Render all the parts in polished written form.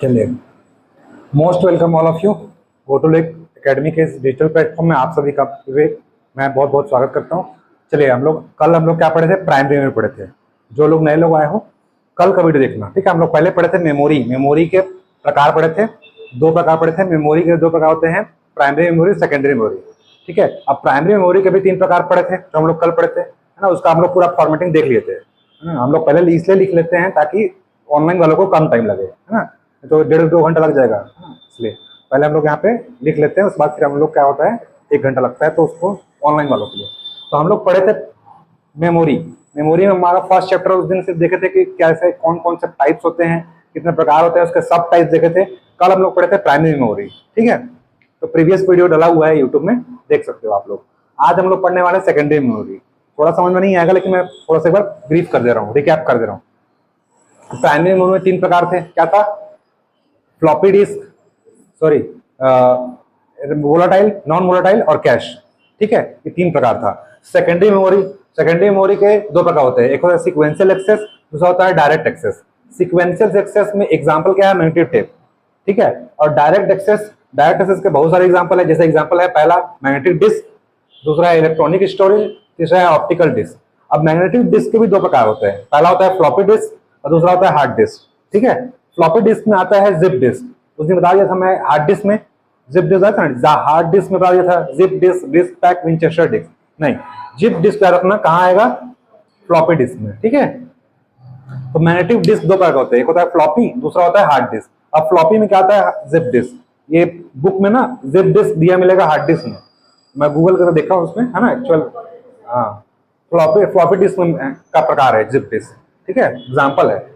चलिए, most welcome all of you go to lake academy के इस डिजिटल प्लेटफॉर्म में आप सभी का विवेक मैं बहुत बहुत स्वागत करता हूँ। चलिए, कल हम लोग क्या पढ़े थे? प्राइमरी में पढ़े थे। जो लोग नए लोग आए हो, कल का वीडियो देखना, ठीक है। हम लोग पहले पढ़े थे मेमोरी के प्रकार पढ़े थे, 2 प्रकार पढ़े थे। मेमोरी के 2 प्रकार होते हैं, प्राइमरी मेमोरी, सेकेंडरी मेमोरी, ठीक है। अब प्राइमरी मेमोरी के भी 3 प्रकार पढ़े थे जो हम लोग कल पढ़े थे, है ना। उसका हम लोग पूरा फॉर्मेटिंग देख लिए थे, है ना। हम लोग पहले इसलिए लिख लेते हैं ताकि ऑनलाइन वालों को कम टाइम लगे, है ना। तो 1.5-2 घंटा लग जाएगा, इसलिए पहले हम लोग यहाँ पे लिख लेते हैं। उसके बाद फिर हम लोग क्या होता है, 1 घंटा लगता है, तो उसको ऑनलाइन वालों के लिए। तो हम लोग पढ़े थे मेमोरी में हमारा फर्स्ट चैप्टर उस दिन सिर्फ देखे थे कि कैसे कौन कौन से टाइप्स होते हैं, कितने प्रकार होते हैं, उसके सब टाइप्स देखे थे। कल हम लोग पढ़े थे प्राइमरी मेमोरी, ठीक है। तो प्रीवियस वीडियो डाला हुआ है यूट्यूब में, देख सकते हो आप लोग। आज हम लोग पढ़ने वाले सेकेंडरी मेमोरी। थोड़ा समझ में नहीं आएगा, लेकिन मैं थोड़ा सा एक बार ब्रीफ कर दे रहा हूँ, रिकैप कर दे रहा हूँ। प्राइमरी मेमोरी में 3 प्रकार थे। क्या था? Floppy disk, sorry volatile, non volatile और कैश, ठीक है। ये 3 प्रकार था। सेकेंडरी मेमोरी के 2 प्रकार होते हैं, एक होता है सीक्वेंशियल एक्सेस, दूसरा होता है डायरेक्ट एक्सेस। सीक्वेंशियल एक्सेस में एग्जांपल क्या है? मैग्नेटिक टेप, ठीक है। और डायरेक्ट एक्सेस के बहुत सारे एग्जांपल है। जैसे एग्जांपल है, पहला मैग्नेटिक डिस्क, दूसरा है इलेक्ट्रॉनिक स्टोरेज, तीसरा है ऑप्टिकल डिस्क। अब मैग्नेटिक डिस्क के भी 2 प्रकार होते हैं, पहला होता है फ्लॉपी डिस्क और दूसरा होता है हार्ड डिस्क, ठीक है। फ्लॉपी डिस्क में आता है जिप डिस्क। उसने बता दिया था मैं हार्ड डिस्क में जिप डिस्क आता है, हार्ड डिस्क में बता दिया था zip disk, disk pack, Winchester disk. नहीं, जिप डिस्क याद रखना कहाँ आएगा? फ्लॉपी डिस्क में, ठीक है। तो मैग्नेटिक डिस्क 2 प्रकार होते हैं, एक होता है फ्लॉपी, दूसरा होता है हार्ड डिस्क। अब फ्लॉपी में क्या आता है? Zip disk. ये बुक में ना जिप डिस्क दिया मिलेगा हार्ड डिस्क में, मैं गूगल करके देखा हूँ उसमें, है ना। एक्चुअल फ्लॉपी डिस्क का प्रकार है जिप डिस्क, ठीक है। एग्जाम्पल है।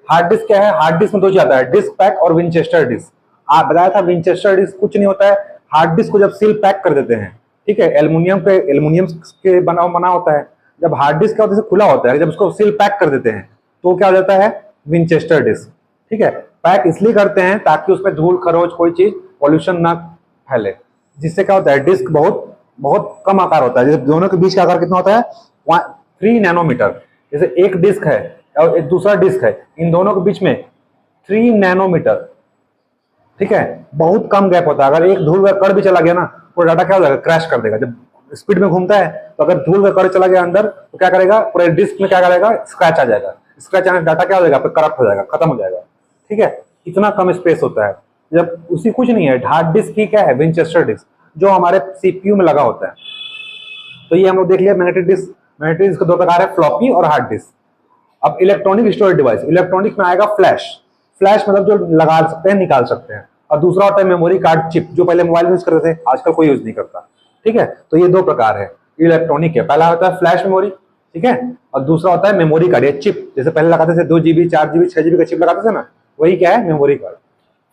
हार्ड डिस्क क्या है? हार्ड डिस्क में 2 चीज आता है, डिस्क पैक और विंचेस्टर डिस्क। आप बताया था विंचेस्टर डिस्क कुछ नहीं होता है, हार्ड डिस्क को जब सील पैक कर देते हैं, ठीक है, एल्युमिनियम के बना होता है। जब हार्ड डिस्क क्या होता है, खुला होता है, जब उसको सील पैक कर देते हैं तो क्या हो जाता है? विंचेस्टर डिस्क, ठीक है। पैक इसलिए करते हैं ताकि उसमें धूल खरोच कोई चीज पॉल्यूशन ना फैले, जिससे क्या होता है, डिस्क बहुत बहुत कम आकार होता है। जैसे दोनों के बीच का आकार कितना होता है? 3 नैनोमीटर। जैसे एक डिस्क है और एक दूसरा डिस्क है, इन दोनों के बीच में 3 नैनोमीटर, ठीक है। बहुत कम गैप होता है। अगर एक धूल का कण भी चला गया ना, तो डाटा क्या हो जाएगा? क्रैश कर देगा। जब स्पीड में घूमता है तो अगर धूल का कण चला गया अंदर तो क्या करेगा? पूरे डिस्क में क्या करेगा? स्क्रैच आ जाएगा। स्क्रैच आने डाटा क्या हो जाएगा? करप्ट हो जाएगा, खत्म हो जाएगा, ठीक है। इतना कम स्पेस होता है। जब उसी कुछ नहीं है, हार्ड डिस्क की क्या है? विंचेस्टर डिस्क, जो हमारे सीपीयू में लगा होता है। तो ये हम लोग देख लिया मैग्नेटिक डिस्क। मैग्नेटिक डिस्क के 2 प्रकार है, फ्लॉपी और हार्ड डिस्क। अब इलेक्ट्रॉनिक स्टोरेज डिवाइस, इलेक्ट्रॉनिक में आएगा फ्लैश। फ्लैश मतलब जो लगा सकते हैं, निकाल सकते हैं। और दूसरा होता है मेमोरी कार्ड चिप, जो पहले मोबाइल में यूज करते थे, आजकल कोई यूज नहीं करता, ठीक है। तो ये 2 प्रकार है इलेक्ट्रॉनिक के। पहला होता है फ्लैश मेमोरी, ठीक है, और दूसरा होता है मेमोरी कार्ड या चिप। जैसे पहले लगाते थे 2 GB 4 GB 6 GB का चिप लगाते थे ना, वही क्या है? Memory card.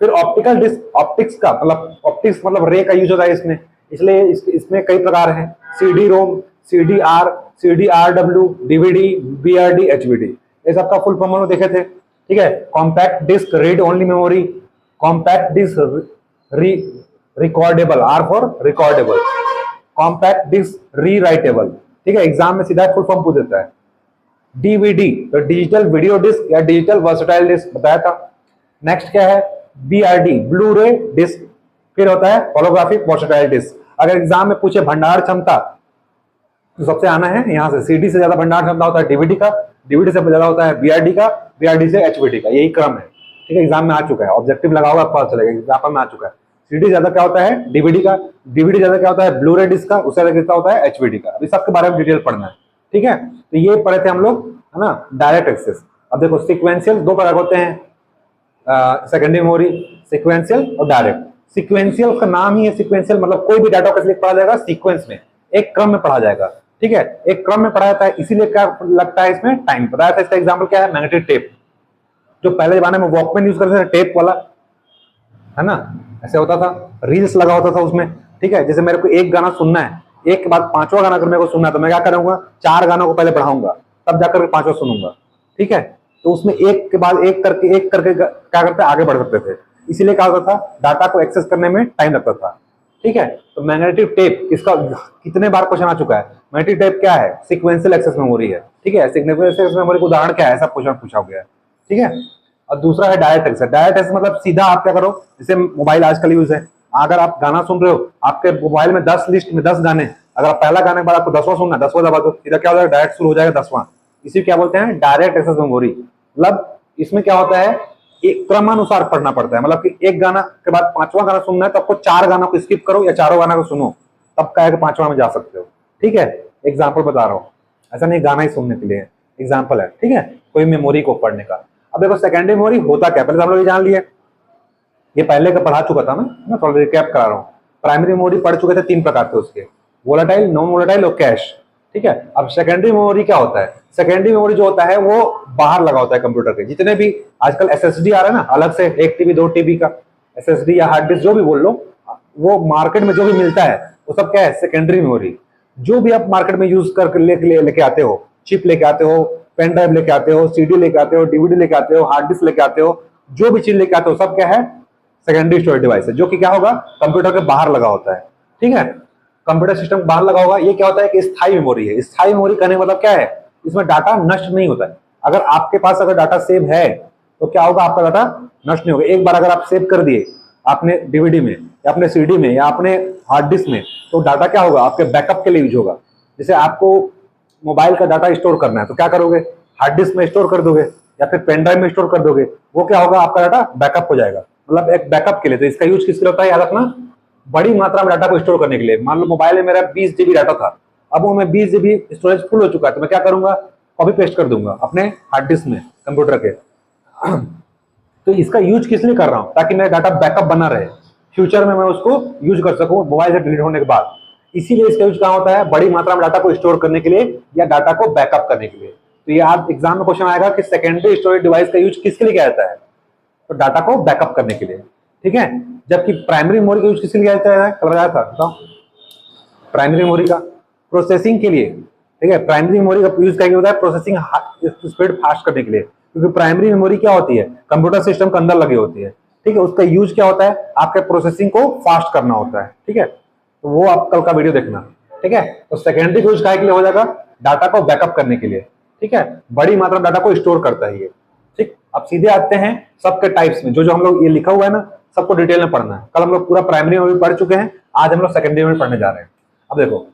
फिर ऑप्टिकल डिस्क, ऑप्टिक्स मतलब रे का यूज होता है इसमें, इसलिए इसमें कई प्रकार हैं। CD रोम, CDR, CDRW, DVD, BRD, HBD, ये सबका फुल फॉर्म हम लोग देखे थे, ठीक है। Compact disk, read only memory, compact disk recordable, R for recordable, compact disk rewritable, ठीक है। एग्जाम में सीधा फुल फॉर्म पूछ देता है। DVD तो डिजिटल वीडियो डिस्क या डिजिटल वर्सटाइल डिस्क बताया था। नेक्स्ट क्या है? BRD, blue ray disc. फिर होता है होलोग्राफिक वर्सटाइल डिस्क। अगर एग्जाम में पूछे भंडार क्षमता, तो सबसे आना है यहाँ से, CD से ज्यादा भंडार क्षमता होता है DVD का, DVD से ज्यादा होता है BRD का, BRD से HBD का, यही क्रम है, ठीक है। एग्जाम में आ चुका है, ऑब्जेक्टिव लगा होगा, पता चलेगा, एग्जाम में आ चुका है। CD ज्यादा क्या होता है? DVD का, DVD ज्यादा क्या होता है? ब्लू रे डिस्क का, उससे ज्यादा कितना होता है? HBD का। अभी सबके बारे में डिटेल पढ़ना है, ठीक है। तो ये पढ़े थे हम लोग, है ना, डायरेक्ट एक्सेस। अब देखो सीक्वेंशियल 2 प्रकार होते हैं, सेकेंडरी मेमोरी, सीक्वेंशियल और डायरेक्ट। सीक्वेंशियल का नाम ही है सीक्वेंशियल, मतलब कोई भी डाटा कैसे पढ़ा जाएगा? सीक्वेंस में, एक क्रम में पढ़ा जाएगा, ठीक है। एक क्रम में पढ़ा जाता है, इसीलिए क्या लगता है इसमें? टाइम। बताया था इसका एग्जाम्पल क्या है? मैग्नेटिक टेप, जो पहले जमाने में वॉकमैन यूज करते थे, टेप वाला, है ना, ऐसे होता था, रील्स लगा होता था उसमें, ठीक है। जैसे मेरे को एक गाना सुनना है, एक के बाद 5वां गाना अगर मेरे को सुनना है, तो मैं क्या करूंगा? 4 गानों को पहले बढ़ाऊंगा, तब जाकर 5वां सुनूंगा, ठीक है। तो उसमें एक के बाद एक करके क्या करते आगे बढ़ सकते थे। इसीलिए क्या होता था? डाटा को एक्सेस करने में टाइम लगता था, ठीक है। तो मैग्नेटिक टेप, इसका कितने बार क्वेश्चन आ चुका है। मैग्नेटिक टेप क्या है? सीक्वेंशियल एक्सेस मेमोरी है, ठीक है। सीक्वेंशियल एक्सेस मेमोरी का उदाहरण क्या है? ऐसा क्वेश्चन पूछा गया है, ठीक है। और दूसरा है डायरेक्ट एक्सेस। डायरेक्ट एक्सेस मतलब सीधा आप क्या करो, जैसे मोबाइल आजकल यूज है, अगर आप गाना सुन रहे हो, आपके मोबाइल में 10 लिस्ट में 10 गाने, अगर आप पहला गाने के बाद आपको 10वां सुनना, 10वां दबा दो, सीधा क्या हो जाएगा, डायरेक्ट शुरू हो जाएगा 10वां। इसी क्या बोलते हैं, डायरेक्ट एक्सेस मेमोरी। मतलब इसमें क्या होता है, एक क्रमानुसार पढ़ना पड़ता है, मतलब कि एक गाना के बाद 5वां गाना सुनना है तो आपको 4 गानों को स्किप करो या चारों गाना को सुनो, तब क्या है कि 5वां में जा सकते हो। ठीक है, एग्जाम्पल बता रहा हूँ, ऐसा नहीं गाना ही सुनने के लिए, एग्जाम्पल है। ठीक है, कोई मेमोरी को पढ़ने का। अब देखो सेकेंडरी मेमोरी होता क्या, पहले हम लोग ये जान लिए, ये पहले का पढ़ा चुका था मैं थोड़ा रिकैप करा रहा हूँ। प्राइमरी मेमोरी पढ़ चुके थे, 3 प्रकार थे उसके, वोलेटाइल, नॉन वोलेटाइल और कैश। ठीक है, अब सेकेंडरी मेमोरी क्या होता है, सेकेंडरी मेमोरी जो होता है वो बाहर लगा होता है कंप्यूटर के। जितने भी आजकल एसएसडी आ रहा है ना, अलग से 1 टीबी 2 टीबी का एसएसडी या हार्ड डिस्क जो भी बोल लो, वो मार्केट में जो भी मिलता है वो सब क्या है, सेकेंडरी मेमोरी। जो भी आप मार्केट में यूज करके लेके आते हो, चिप लेके आते हो, पेन ड्राइव लेके आते हो, सीडी लेके आते हो, डीवीडी लेके आते हो, हार्ड डिस्क लेके आते हो, जो भी चीज लेके आते हो सब क्या है, सेकेंडरी स्टोरेज डिवाइस है, जो कि क्या होगा, कंप्यूटर के बाहर लगा होता है। ठीक है, कंप्यूटर सिस्टम बाहर लगा होगा। ये क्या होता है कि स्थायी मेमोरी है। स्थायी मेमोरी कहने का मतलब क्या है, इसमें डाटा नष्ट नहीं होता है। अगर आपके पास अगर डाटा सेव है तो क्या होगा, आपका डाटा नष्ट नहीं होगा। एक बार अगर आप सेव कर दिए आपने डीवीडी में या अपने सीडी में या अपने हार्ड डिस्क में, तो डाटा क्या होगा, आपके बैकअप के लिए यूज होगा। जैसे आपको मोबाइल का डाटा स्टोर करना है तो क्या करोगे, हार्ड डिस्क में स्टोर कर दोगे या फिर पेन ड्राइव में स्टोर कर दोगे, वो क्या होगा, आपका डाटा बैकअप हो जाएगा। मतलब एक बैकअप के लिए। तो इसका यूज किसके लिए होता है, याद रखना, बड़ी मात्रा में डाटा को स्टोर करने के लिए। मान लो मोबाइल में मेरा 20 जीबी डाटा था, अब वो मैं 20 जीबी स्टोरेज फुल हो चुका है, तो मैं क्या करूंगा, कॉपी पेस्ट कर दूंगा अपने हार्ड डिस्क में कंप्यूटर के। तो इसका यूज किस लिए कर रहा हूं, ताकि मेरा डाटा बैकअप बना रहे, फ्यूचर में मैं उसको यूज कर सकूं मोबाइल से डिलीट होने के बाद। इसीलिए इसका यूज कहां होता है, बड़ी मात्रा में डाटा को स्टोर करने के लिए या डाटा को बैकअप करने के लिए। तो ये आज एग्जाम में क्वेश्चन आएगा कि सेकेंडरी स्टोरेज डिवाइस का यूज किसके लिए किया जाता है, तो डाटा को बैकअप करने के लिए। ठीक है, जबकि प्राइमरी मेमोरी का यूज किसके लिए किया जाता है, कल बताया था, बताओ। प्राइमरी मेमोरी का प्रोसेसिंग के लिए। ठीक है, प्राइमरी मेमोरी का यूज क्या होता है, प्रोसेसिंग स्पीड फास्ट करने के लिए, क्योंकि प्राइमरी मेमोरी क्या होती है, कंप्यूटर सिस्टम के अंदर लगी होती है। ठीक है, उसका यूज क्या होता है, आपके प्रोसेसिंग को फास्ट करना होता है। ठीक है, तो वो आप कल का वीडियो देखना। ठीक है, तो सेकेंडरी यूज काय के लिए हो जाएगा, डाटा को बैकअप करने के लिए। ठीक है, बड़ी मात्रा में डाटा को स्टोर करता है ये। ठीक, अब सीधे आते हैं सबके टाइप्स में। जो जो हम लोग ये लिखा हुआ है ना, सबको डिटेल में पढ़ना है। कल हम लोग पूरा प्राइमरी में पढ़ चुके हैं, आज हम लोग सेकेंडरी में पढ़ने जा रहे हैं। अब देखो,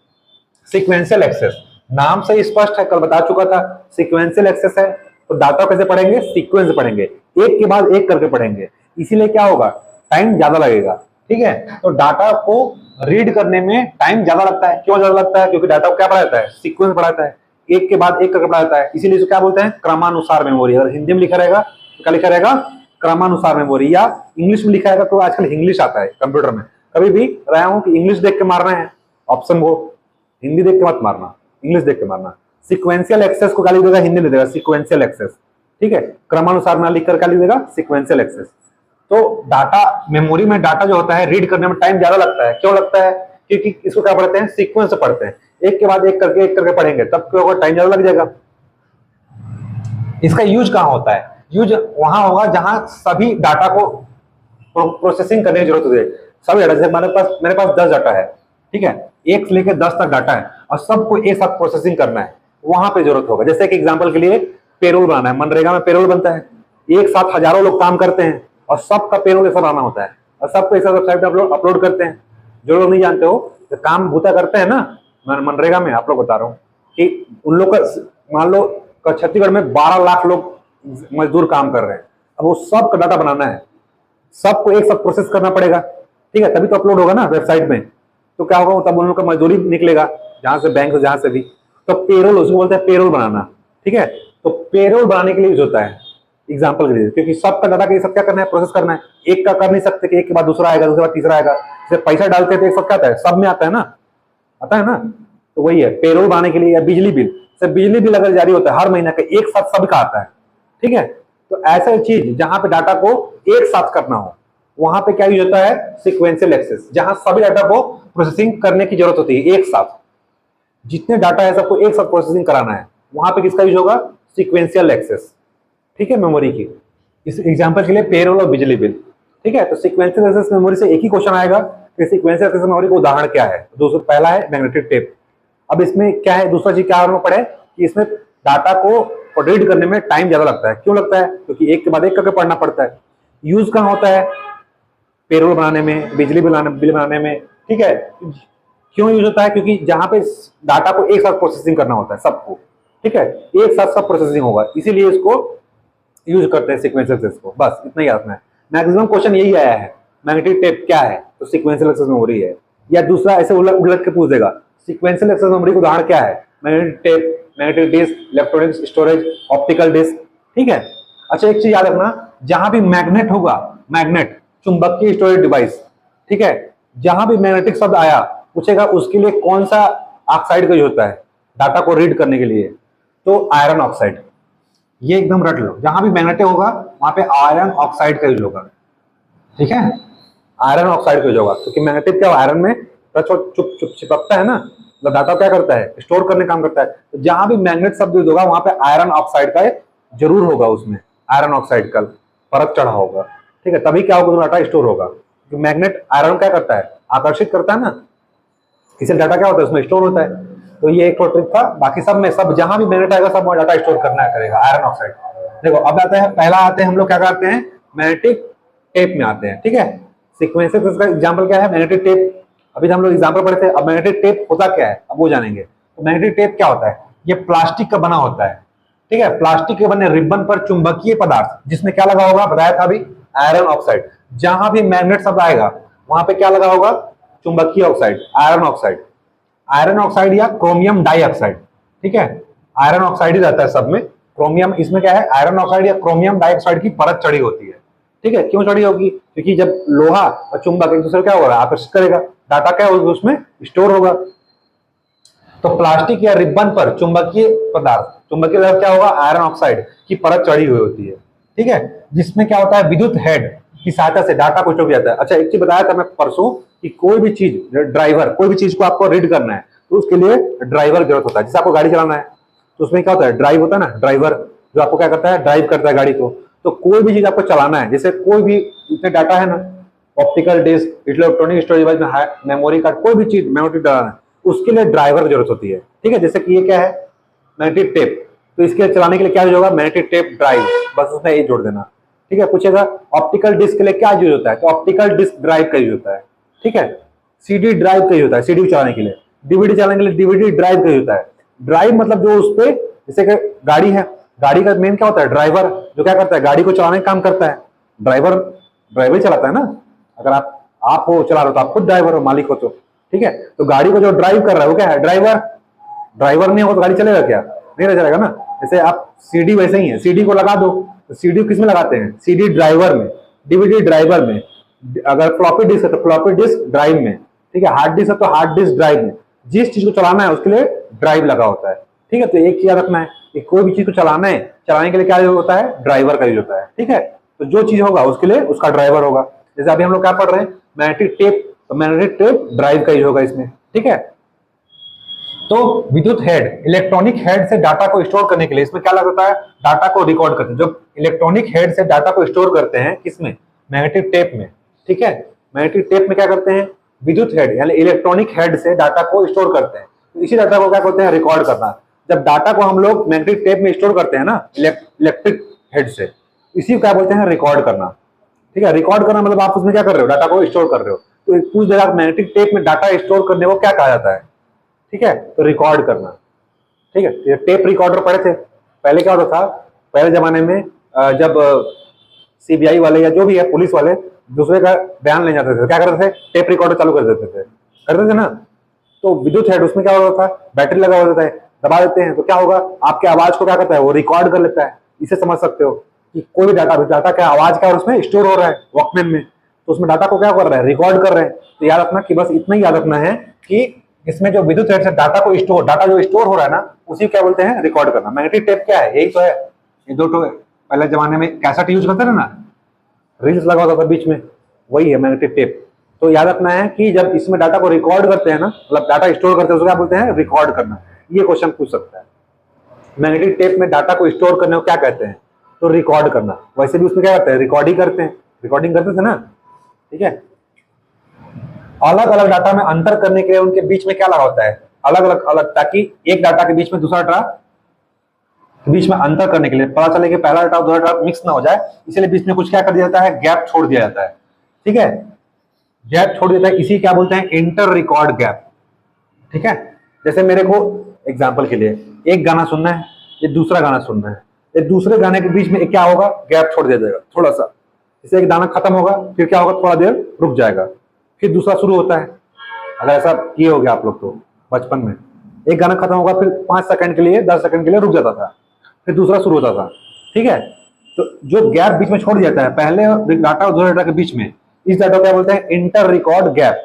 सीक्वेंशियल एक्सेस, नाम से स्पष्ट है, कल बता चुका था। सीक्वेंशियल एक्सेस है तो डाटा कैसे पढ़ेंगे, सीक्वेंस पढ़ेंगे, एक के बाद एक करके पढ़ेंगे। इसीलिए क्या होगा, टाइम ज्यादा लगेगा। ठीक है, तो डाटा को रीड करने में टाइम ज्यादा लगता है। क्यों ज्यादा लगता है, क्योंकि डाटा को क्या पढ़ाता है, सीक्वेंस पढ़ाता है, एक के बाद एक करके पढ़ाता है। इसीलिए इसको क्या बोलते हैं, क्रमानुसार मेमोरी। अगर हिंदी में लिखा रहेगा तो क्या लिखा रहेगा, क्रमानुसार मेमोरी। या इंग्लिश में लिखा रहेगा, तो आजकल इंग्लिश आता है कंप्यूटर में, कभी भी रहा हूं कि इंग्लिश देख के मारना है ऑप्शन, वो हिंदी देख के मत मारना, इंग्लिश देख के मारना। सीक्वेंशियल एक्सेस को क्या लिख देगा, हिंदी लिख देगा सीक्वेंशियल एक्सेस। ठीक है, क्रमानुसार ना लिख कर क्या लिख देगा, सीक्वेंशियल एक्सेस। तो डाटा मेमोरी में डाटा जो होता है, रीड करने में टाइम ज्यादा लगता है। क्यों लगता है, क्योंकि इसको क्या पढ़ते हैं, सीक्वेंस से पढ़ते हैं, एक के बाद एक करके पढ़ेंगे, तब क्यों होगा, टाइम ज्यादा लग जाएगा। इसका यूज कहां होता है, यूज वहां होगा जहां सभी डाटा को प्रोसेसिंग करने की जरूरत होती है। सभी डाटा, जैसे मेरे पास 10 डाटा है, ठीक है, 1 से लेकर 10 तक डाटा है और सबको एक साथ प्रोसेसिंग करना है, वहां पे जरूरत होगा। जैसे कि एग्जांपल के लिए पेरोल बनाना है, मनरेगा में पेरोल बनता है, एक साथ हजारों लोग काम करते हैं और सबका पेरोल ऐसा बनाना होता है और सबको एक साथ वेबसाइट पे अपलोड करते हैं। जो लोग नहीं जानते हो, तो काम भूता करते हैं ना मनरेगा में, आप लोग बता रहा हूँ कि उन लोग का, मान लो छत्तीसगढ़ में 12 लाख लोग मजदूर काम कर रहे हैं, अब वो सबका डाटा बनाना है, सबको एक साथ प्रोसेस करना पड़ेगा। ठीक है, तभी तो अपलोड होगा ना वेबसाइट में। तो क्या होगा, तब उन लोग का मजदूरी निकलेगा, जहां से बैंक से, जहां से भी। तो पेरोल, उसको बोलते हैं पेरोल बनाना। ठीक है, तो पेरोल बनाने के लिए यूज होता है, एग्जाम्पल के लिए, क्योंकि सबका डाटा के साथ क्या करना है, प्रोसेस करना है। एक का कर नहीं सकते कि एक के बाद दूसरा आएगा, दूसरे बाद तीसरा आएगा। जैसे पैसा डालते हैं तो एक साथ क्या आता है, सब में आता है ना, आता है ना। तो वही है पेरोल बनाने के लिए। या बिजली बिल, से बिजली बिल अगर जारी होता है हर महीने का, एक साथ सबका आता है। ठीक है, तो ऐसा चीज जहां पे डाटा को एक साथ करना हो, वहां पे क्या यूज होता है, सीक्वेंशियल एक्सेस, जहां सभी डाटा को प्रोसेसिंग करने की जरूरत होती है एक साथ। जितने डाटा है सबको एक साथ प्रोसेसिंग कराना है, वहां पे किसका यूज होगा, सीक्वेंशियल एक्सेस। ठीक है, मेमोरी की। इस एग्जांपल के लिए पेरोल और बिजली बिल। ठीक है, तो सीक्वेंशियल एक्सेस मेमोरी से एक ही क्वेश्चन आएगा कि सीक्वेंशियल एक्सेस मेमोरी का उदाहरण क्या है। दोस्तों, पहला है मैग्नेटिक टेप। अब इसमें क्या है, दूसरा चीज क्या पड़े कि इसमें डाटा को और रीड करने में टाइम ज्यादा लगता है। क्यों लगता है? क्योंकि एक के बाद एक करके पढ़ना पड़ता है। यूज कहाँ होता है? पेरोल बनाने में, बिल बनाने में, ठीक है। क्यों यूज होता है? क्योंकि जहां पे डाटा को एक साथ प्रोसेसिंग करना होता है सबको, ठीक है, एक साथ सब प्रोसेसिंग होगा, इसीलिए इसको यूज करते हैं सीक्वेंशियल एक्सेस को। बस इतना ही याद है। मैक्सिमम क्वेश्चन यही आया है, मैग्नेटिक टेप क्या है? तो सीक्वेंशियल एक्सेस मेमोरी है। या दूसरा ऐसे उलट के पूछ देगा, सीक्वेंशियल एक्सेस मेमोरी का उदाहरण क्या है? Magnetic tape, magnetic disk, electronic storage, optical disk, ठीक है। अच्छा एक चीज याद रखना, जहां भी मैग्नेट होगा, मैग्नेट चुंबकीय स्टोरेज डिवाइस, ठीक है, जहां भी मैग्नेटिक शब्द आया पूछेगा उसके लिए कौन सा ऑक्साइड का यूज होता है डाटा को रीड करने के लिए? तो आयरन ऑक्साइड। ये एकदम रट लो, जहां भी मैग्नेटिक होगा वहां पे आयरन ऑक्साइड का यूज होगा, ठीक है, आयरन ऑक्साइड का यूज होगा। क्योंकि मैग्नेटिक क्या आयरन में चुप चिपकता है ना, मतलब डाटा क्या करता है? स्टोर करने काम करता है। तो जहां भी मैग्नेट शब्द यूज होगा वहां पे आयरन ऑक्साइड का जरूर होगा, उसमें आयरन ऑक्साइड का परत चढ़ा होगा, ठीक है, तभी क्या होगा? डाटा स्टोर होगा। क्योंकि मैग्नेट आयरन क्या करता है? आकर्षित करता है ना, इसलिए डाटा क्या होता है? उसमें स्टोर होता है। तो ये एक ट्रिक था। बाकी सब में, सब जहां भी मैग्नेट आएगा सब डाटा स्टोर करना करेगा आयरन ऑक्साइड। देखो अब आते हैं, पहला आते हैं हम लोग क्या करते हैं? मैग्नेटिक टेप में आते हैं, ठीक है। सीक्वेंशियल का एग्जांपल क्या है? Magnetic tape. अभी हम लोग एग्जांपल पढ़े थे। अब मैग्नेटिक टेप होता क्या है अब वो जानेंगे। तो मैग्नेटिक टेप क्या होता है? ये प्लास्टिक का बना होता है, ठीक है, प्लास्टिक के बने रिबन पर चुंबकीय पदार्थ, जिसमें क्या लगा होगा? बताया था अभी, आयरन ऑक्साइड। जहां भी मैग्नेट शब्द आएगा वहां पे क्या लगा होगा? चुंबकीय oxide, iron oxide. Iron oxide या क्रोमियम डाइऑक्साइड, ठीक है, आयरन ऑक्साइड ही रहता है सब में। क्रोमियम, इसमें क्या है? आयरन ऑक्साइड या क्रोमियम डाइऑक्साइड की परत चढ़ी होती है, ठीक है। क्यों चढ़ी होगी? क्योंकि जब लोहा और चुंबक एक दूसरे को क्या होगा? आकर्षित करेगा, डाटा क्या होगा? उसमें स्टोर होगा। तो प्लास्टिक या रिबन पर चुंबकीय पदार्थ क्या होगा? आयरन ऑक्साइड की परत चढ़ी हुई होती है, ठीक है, जिसमें क्या होता है? विद्युत हेड की सहायता से डाटा को स्टोर किया जाता है। अच्छा एक चीज बताया था मैं परसों कि कोई भी चीज, ड्राइवर, कोई भी चीज को आपको रीड करना है तो उसके लिए ड्राइवर जरूरत होता है। जैसे आपको गाड़ी चलाना है तो उसमें क्या होता है? ड्राइव होता है ना, ड्राइवर जो आपको क्या करता है? ड्राइव करता है गाड़ी को। तो कोई भी चीज आपको चलाना है, जैसे कोई भी इसमें डाटा है ना, optical disk, electronic storage device में मेमोरी कार्ड, कोई भी चीज मेमोरी डालना है, उसके लिए ड्राइवर की जरूरत होती है, ठीक है। जैसे कि ये क्या है? Magnetic tape. तो इसके चलाने के लिए क्या यूज होगा? मैग्नेटिक टेप ड्राइव, बस उसमें ये जोड़ देना, ठीक है। पूछेगा ऑप्टिकल डिस्क के लिए क्या यूज होता है? तो ऑप्टिकल डिस्क ड्राइव का यूज होता है, ठीक है। सीडी ड्राइव का यूज होता है सीडी चलाने के लिए। डीवीडी चलाने के लिए डीवीडी ड्राइव का यूज होता है। ड्राइव मतलब जो उस पे, जैसे कि गाड़ी है, गाड़ी का मेन क्या होता है? ड्राइवर, जो क्या करता है? गाड़ी को चलाने का काम करता है। ड्राइवर चलाता है ना। अगर आप हो चला रहे हो तो आप खुद ड्राइवर हो, मालिक हो तो, ठीक है। तो गाड़ी को जो ड्राइव कर रहा है वो क्या है? ड्राइवर। ड्राइवर नहीं होगा तो गाड़ी चलेगा क्या? नहीं चलेगा ना। जैसे आप सीडी वैसे ही है, सीडी को लगा दो तो सीडी किस में लगाते हैं? सीडी ड्राइवर में, डीवीडी ड्राइवर में। अगर फ्लॉपी डिस्क है तो फ्लॉपी डिस्क ड्राइव में, ठीक है। हार्ड डिस्क है तो हार्ड डिस्क ड्राइव में। जिस चीज को चलाना है उसके लिए ड्राइव लगा होता है, ठीक है। तो एक चीज याद रखना है कि कोई भी चीज को चलाना है, चलाने के लिए क्या यूज होता है? ड्राइवर का यूज होता है, ठीक है। तो जो चीज होगा उसके लिए उसका ड्राइवर होगा। जैसे अभी हम लोग क्या पढ़ रहे हैं? मैग्नेटिक टेप, तो मैग्नेटिक टेप ड्राइव का यूज होगा इसमें, ठीक है। तो विद्युत हेड, इलेक्ट्रॉनिक हेड से डाटा को स्टोर करने के लिए इसमें क्या लगता है? डाटा को रिकॉर्ड करते हैं। जो इलेक्ट्रॉनिक हेड से डाटा को स्टोर करते हैं किसमें? मैग्नेटिक टेप में, ठीक है। मैग्नेटिक टेप में क्या करते हैं? विद्युत हेड यानी इलेक्ट्रॉनिक हेड से डाटा को स्टोर करते हैं। तो इसी डाटा को क्या करते हैं? रिकॉर्ड करना। जब डाटा को हम लोग मैग्नेटिक टेप में स्टोर करते हैं ना, इलेक्ट्रिक हेड से, इसी को क्या बोलते हैं? रिकॉर्ड करना, ठीक है। रिकॉर्ड करना मतलब आप उसमें क्या कर रहे हो? डाटा को स्टोर कर रहे हो। तो पूछ देगा मैग्नेटिक टेप में डाटा स्टोर करने को क्या कहा जाता है, ठीक है। तो रिकॉर्ड करना, ठीक है। ये टेप रिकॉर्डर पढ़े थे पहले। क्या होता था पहले जमाने में? जब सीबीआई वाले या जो भी है पुलिस वाले दूसरे का बयान ले जाते थे, क्या करते थे? टेप रिकॉर्डर चालू कर देते थे ना। तो विद्युत हेड, उसमें क्या होता था? बैटरी लगा होता है, दबा देते हैं तो क्या होगा? आपके आवाज को क्या करता है? वो रिकॉर्ड कर लेता है। इसे समझ सकते हो कि कोई भी डाटा क्या आवाज का उसमें स्टोर हो रहा है वॉकमैन में, तो उसमें डाटा को क्या कर रहा है? रिकॉर्ड कर रहे हैं। तो याद रखना कि बस इतना ही याद रखना है कि इसमें जो विद्युत हेड से डाटा जो स्टोर हो रहा है ना, उसी क्या बोलते हैं? रिकॉर्ड करना। मैग्नेटिक टेप क्या है? यही तो है। ये दो तो पहले जमाने में कैसेट यूज करते थे ना, रील्स लगा होता था बीच में, वही है मैग्नेटिक टेप। तो याद रखना है कि जब इसमें डाटा को रिकॉर्ड करते हैं ना, मतलब डाटा स्टोर करते हैं, उसको क्या बोलते हैं? रिकॉर्ड करना। ये क्वेश्चन पूछ सकता है। मैग्नेटिक टेप में डाटा को स्टोर करने को क्या कहते हैं? तो रिकॉर्ड करना। वैसे भी उसमें क्या करते हैं? रिकॉर्डिंग करते हैं, रिकॉर्डिंग करते थे ना, ठीक है। अलग अलग डाटा में अंतर करने के लिए उनके बीच में क्या लगा होता है? अलग अलग, ताकि एक डाटा के बीच में दूसरा डाटा बीच में अंतर करने के लिए, पता चले कि पहला डाटा और दूसरा डाटा मिक्स ना हो जाए, इसलिए बीच में कुछ क्या कर दिया जाता है, गैप छोड़ दिया जाता है। ठीक है, गैप छोड़ दिया जाता है, इसी क्या बोलते हैं, इंटर रिकॉर्ड गैप। ठीक है, जैसे मेरे को एग्जाम्पल के लिए एक गाना सुनना है, ये दूसरा गाना सुनना है, ये दूसरे गाने के बीच में एक क्या होगा, गैप छोड़ दिया जाएगा थोड़ा सा। जैसे एक गाना खत्म होगा, फिर क्या होगा, थोड़ा देर रुक जाएगा, फिर दूसरा शुरू होता है। अगर ऐसा किए होगे आप लोग तो बचपन में, एक गाना खत्म होगा, फिर 5 सेकंड के लिए 10 सेकंड के लिए रुक जाता था, फिर दूसरा शुरू होता था। ठीक है, तो जो गैप बीच में छोड़ दिया जाता है पहले डाटा और दूसरे डाटा के बीच में, इस डाटा को क्या बोलते हैं, इंटर रिकॉर्ड गैप।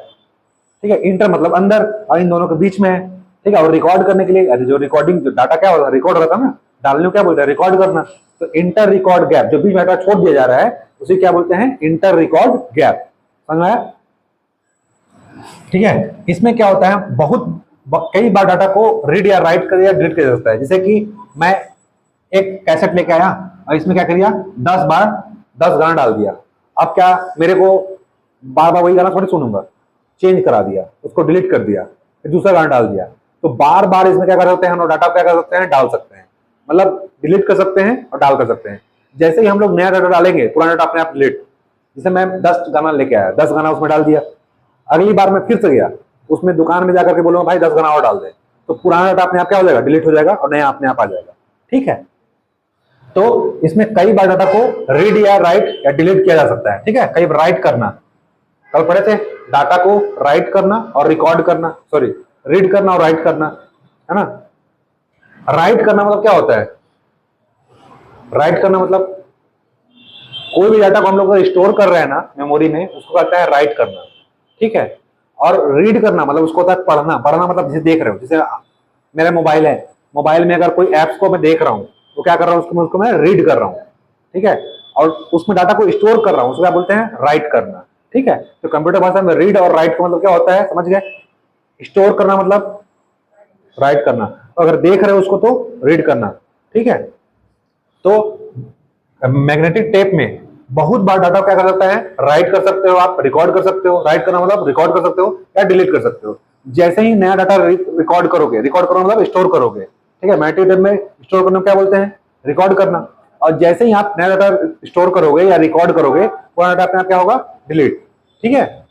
ठीक है, इंटर मतलब अंदर और इन दोनों के बीच में है। ठीक है, और रिकॉर्ड करने के लिए जो रिकॉर्डिंग जो डाटा क्या होता है, रिकॉर्ड होता है ना, डालने को क्या बोलते हैं, रिकॉर्ड करना। तो इंटर रिकॉर्ड गैप, जो बीच में डाटा छोड़ दिया जा रहा है उसे क्या बोलते हैं, इंटर रिकॉर्ड गैप। समझ आया? ठीक है, इसमें क्या होता है, कई बार डाटा को रीड या राइट कर या डिलीट कर सकता है। जैसे कि मैं एक कैसेट लेके आया और इसमें क्या कर दिया, 10 बार 10 गाना डाल दिया। अब क्या मेरे को बार बार वही गाना थोड़ी सुनूंगा, चेंज करा दिया, उसको डिलीट कर दिया, फिर दूसरा गाना डाल दिया। तो बार बार इसमें क्या कर सकते हैं, हम डाटा क्या कर सकते हैं, डाल सकते हैं, मतलब डिलीट कर सकते हैं और डाल कर सकते हैं। जैसे ही हम लोग नया डाटा डालेंगे, पुराना डाटा अपने आप डिलीट। जैसे मैं 10 गाना लेके आया, 10 गाना उसमें डाल दिया, अगली बार मैं फिर से गया उसमें दुकान में जाकर के बोलूंगा भाई 10 गाना और डाल दे, तो पुराना डाटा अपने आप क्या हो जाएगा, डिलीट हो जाएगा और नया अपने आप आ जाएगा। ठीक है, तो इसमें कई बार डाटा को रीड या राइट या डिलीट किया जा सकता है। ठीक है, कई बार राइट करना, कल पढ़े थे, डाटा को राइट करना और रिकॉर्ड करना, सॉरी रीड करना और राइट करना, है ना। राइट करना मतलब क्या होता है, राइट करना मतलब कोई भी डाटा को हम लोग स्टोर कर रहे हैं ना मेमोरी में, उसको कहता है राइट करना। ठीक है, और रीड करना मतलब उसको होता है पढ़ना। पढ़ना मतलब जैसे देख रहे हो, जैसे मेरा मोबाइल है, मोबाइल में अगर कोई एप्स को मैं देख रहा हूँ तो क्या कर रहा हूँ, उसको मैं रीड कर रहा हूँ। ठीक है, और उसमें डाटा को स्टोर कर रहा हूँ, उसको क्या बोलते हैं, राइट करना। ठीक है, तो कंप्यूटर भाषा में रीड और राइट का मतलब क्या होता है, समझ गए। स्टोर करना मतलब राइट करना, तो अगर देख रहे हो उसको तो रीड करना। ठीक है, तो मैग्नेटिक टेप में बहुत बार डाटा क्या कर सकता है, राइट कर सकते हो, आप रिकॉर्ड कर सकते हो। राइट करना मतलब रिकॉर्ड कर सकते हो या डिलीट कर सकते हो। जैसे ही नया डाटा रिकॉर्ड करोगे, रिकॉर्ड करो मतलब स्टोर करोगे। ठीक है, मैग्नेटिक टेप में स्टोर करने को क्या बोलते हैं, रिकॉर्ड करना। और जैसे ही आप नया डाटा स्टोर करोगे या रिकॉर्ड करोगे, वो डाटा अपने आप क्या होगा, डिलीट। ठीक है,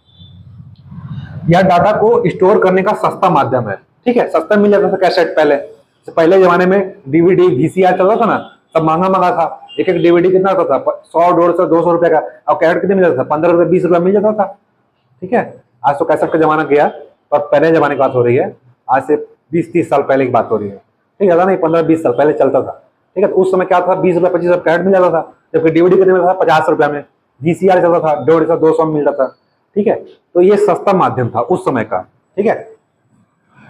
यह डाटा को स्टोर करने का सस्ता माध्यम है। ठीक है, सस्ता मिल जाता था कैसेट पहले जमाने में डीवीडी VCR चलता था ना, सब महंगा था। एक डीवीडी कितना होता था, 100 150 200 रुपए का। अब कैसेट कितने मिल जाता था, 15 रुपए 20 रुपए मिल जाता था। ठीक है, आज तो कैसेट का जमाना गया, पर पहले जमाने की बात हो रही है, आज से 20-30 साल पहले की बात हो रही है। ठीक है, नहीं 15-20 साल पहले चलता था। ठीक है, तो उस समय क्या था, 20 रुपए 25 रुपए कैसेट मिल जाता था, जबकि डीवीडी कितने मिलता था, 50 रुपए में। VCR चलता था 150 200 में मिल जाता था। ठीक है, तो ये सस्ता माध्यम था उस समय का। ठीक है,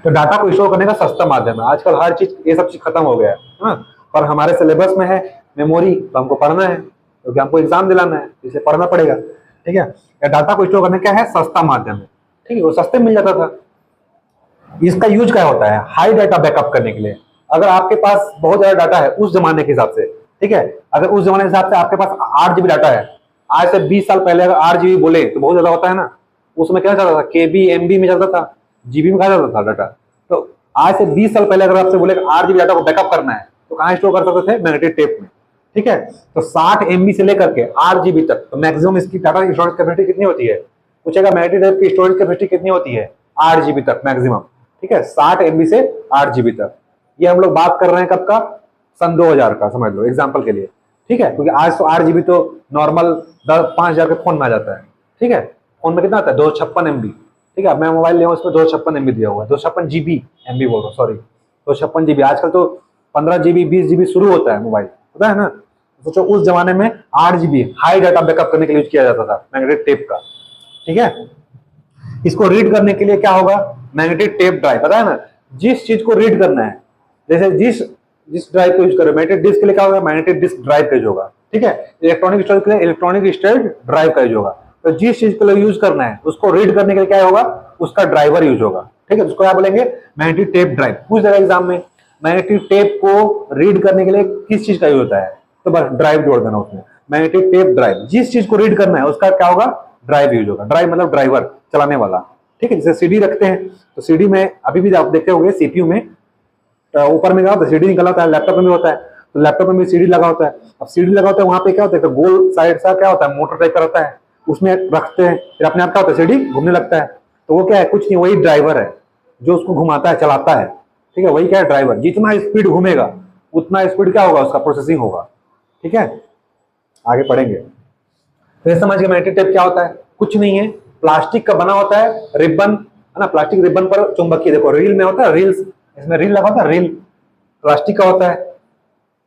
तो डाटा को स्टोर करने का सस्ता माध्यम है। आजकल हर चीज, ये सब चीज खत्म हो गया है ना, पर हमारे सिलेबस में है मेमोरी, तो हमको पढ़ना है, क्योंकि हमको एग्जाम दिलाना है, इसे पढ़ना पड़ेगा। ठीक है, डाटा को स्टोर करने क्या है, सस्ता माध्यम है। ठीक है, वो सस्ते मिल जाता था। इसका यूज क्या होता है, हाई डाटा बैकअप करने के लिए। अगर आपके पास बहुत ज्यादा डाटा है उस जमाने के हिसाब से, ठीक है, अगर उस जमाने के हिसाब से आपके पास 8 GB डाटा है, आज से 20 साल पहले अगर 8 GB बोले तो बहुत ज्यादा होता है ना। उसमें क्या चलता था, KB MB में चलता था, GB में कहा जाता था डाटा। तो आज से 20 साल पहले अगर आपसे बोले 8 GB डाटा को बैकअप करना है, तो कहाँ स्टोर कर सकते थे, मैग्नेटिक टेप में। ठीक है, तो 60 MB से लेकर के 8 GB तक, तो मैक्सिमम इसकी डाटा स्टोरेज कैपेसिटी कितनी होती है, पूछेगा मैग्नेटिक टेप की स्टोरेज कैपेसिटी कितनी होती है, 8 GB तक मैक्सिमम। ठीक है, 60 MB से 8 GB तक। ये हम लोग बात कर रहे हैं कब का, सन 2000 का, समझ लो एग्जाम्पल के लिए। ठीक है, क्योंकि आज तो 8 GB तो नॉर्मल 5,000 के फोन में आ जाता है। ठीक है, फोन में कितना आता है, 256 MB। ठीक है, मैं मोबाइल लिया हूँ, इसमें 256 MB दिया हुआ है, 256 GB MB बोल रहा हूँ, सॉरी 256 GB। आजकल तो 15 GB 20 GB शुरू होता है मोबाइल, पता है ना। सोचो उस जमाने में 8 GB हाई डाटा बैकअप करने के लिए यूज किया जाता था मैग्नेटिक टेप का। ठीक है, इसको रीड करने के लिए क्या होगा, मैग्नेटिक टेप ड्राइव, पता है ना। जिस चीज को रीड करना है, जैसे जिस ड्राइव को यूज करें, मैग्नेटिक डिस्क के लिए क्या होगा, मैग्नेटिक डिस्क ड्राइव का यूज होगा। ठीक है, इलेक्ट्रॉनिक स्टोरेज के लिए इलेक्ट्रॉनिक स्टोरेज ड्राइव का यूज होगा। तो जिस चीज के लिए यूज करना है उसको रीड करने के लिए क्या होगा, उसका ड्राइवर यूज होगा। ठीक है, उसको क्या बोलेंगे, मैग्नेटिक टेप ड्राइव। पूछ देगा एग्जाम में, मैग्नेटिक टेप को रीड करने के लिए किस चीज का यूज होता है, तो बस ड्राइव जोड़ देना उसमें, मैग्नेटिक टेप ड्राइव। जिस चीज को रीड करना है उसका क्या होगा, ड्राइव यूज होगा। ड्राइव मतलब ड्राइवर, चलाने वाला। ठीक है, जैसे सीडी रखते हैं, तो सीडी में अभी भी आप देखते होंगे सीपीयू में ऊपर में क्या होता है, सीडी निकला होता है, लैपटॉप में भी होता है। तो लैपटॉप में भी सीडी लगा होता है। अब सीडी लगा होता है, वहां पे क्या होता है, गोल साइड सा क्या होता है, मोटर टाइप का रहता है, उसमें रखते हैं, फिर अपने आप क्या होता है, सीडी घूमने लगता है। तो वो क्या है, कुछ नहीं, वही ड्राइवर है जो उसको घुमाता है, चलाता है, ठीक है, वही क्या है, ड्राइवर। जितना स्पीड घूमेगा उतना स्पीड क्या होगा, उसका प्रोसेसिंग होगा, ठीक है। आगे पढ़ेंगे। फिर समझ गए मैग्नेटिक टेप क्या होता है, कुछ नहीं है, प्लास्टिक का बना होता है रिबन, है ना, प्लास्टिक रिबन पर चुंबकीय, देखो रील में होता है, रील्स, इसमें रील लगा होता है, रील प्लास्टिक का होता है,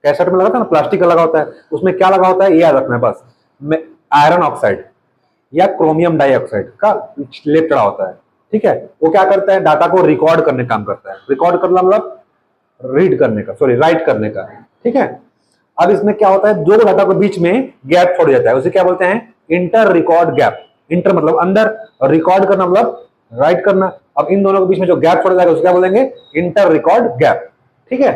कैसेट में लगा था ना, प्लास्टिक का लगा होता है, उसमें क्या लगा होता है, ये याद रखना है बस, आयरन ऑक्साइड या क्रोमियम डाइऑक्साइड का लेप चढ़ा होता है, ठीक है। वो क्या करता है, डाटा को रिकॉर्ड करने का काम करता है, रिकॉर्ड करना मतलब रीड करने का, सॉरी राइट करने का, ठीक है। अब इसमें क्या होता है, दो डाटा के बीच में गैप छोड़ जाता है, उसे क्या बोलते हैं, इंटर रिकॉर्ड गैप। इंटर मतलब अंदर, और रिकॉर्ड करना मतलब राइट करना। अब इन दोनों के बीच में जो गैप छोड़ जाएगा उसे क्या बोलेंगे, इंटर रिकॉर्ड गैप, ठीक है।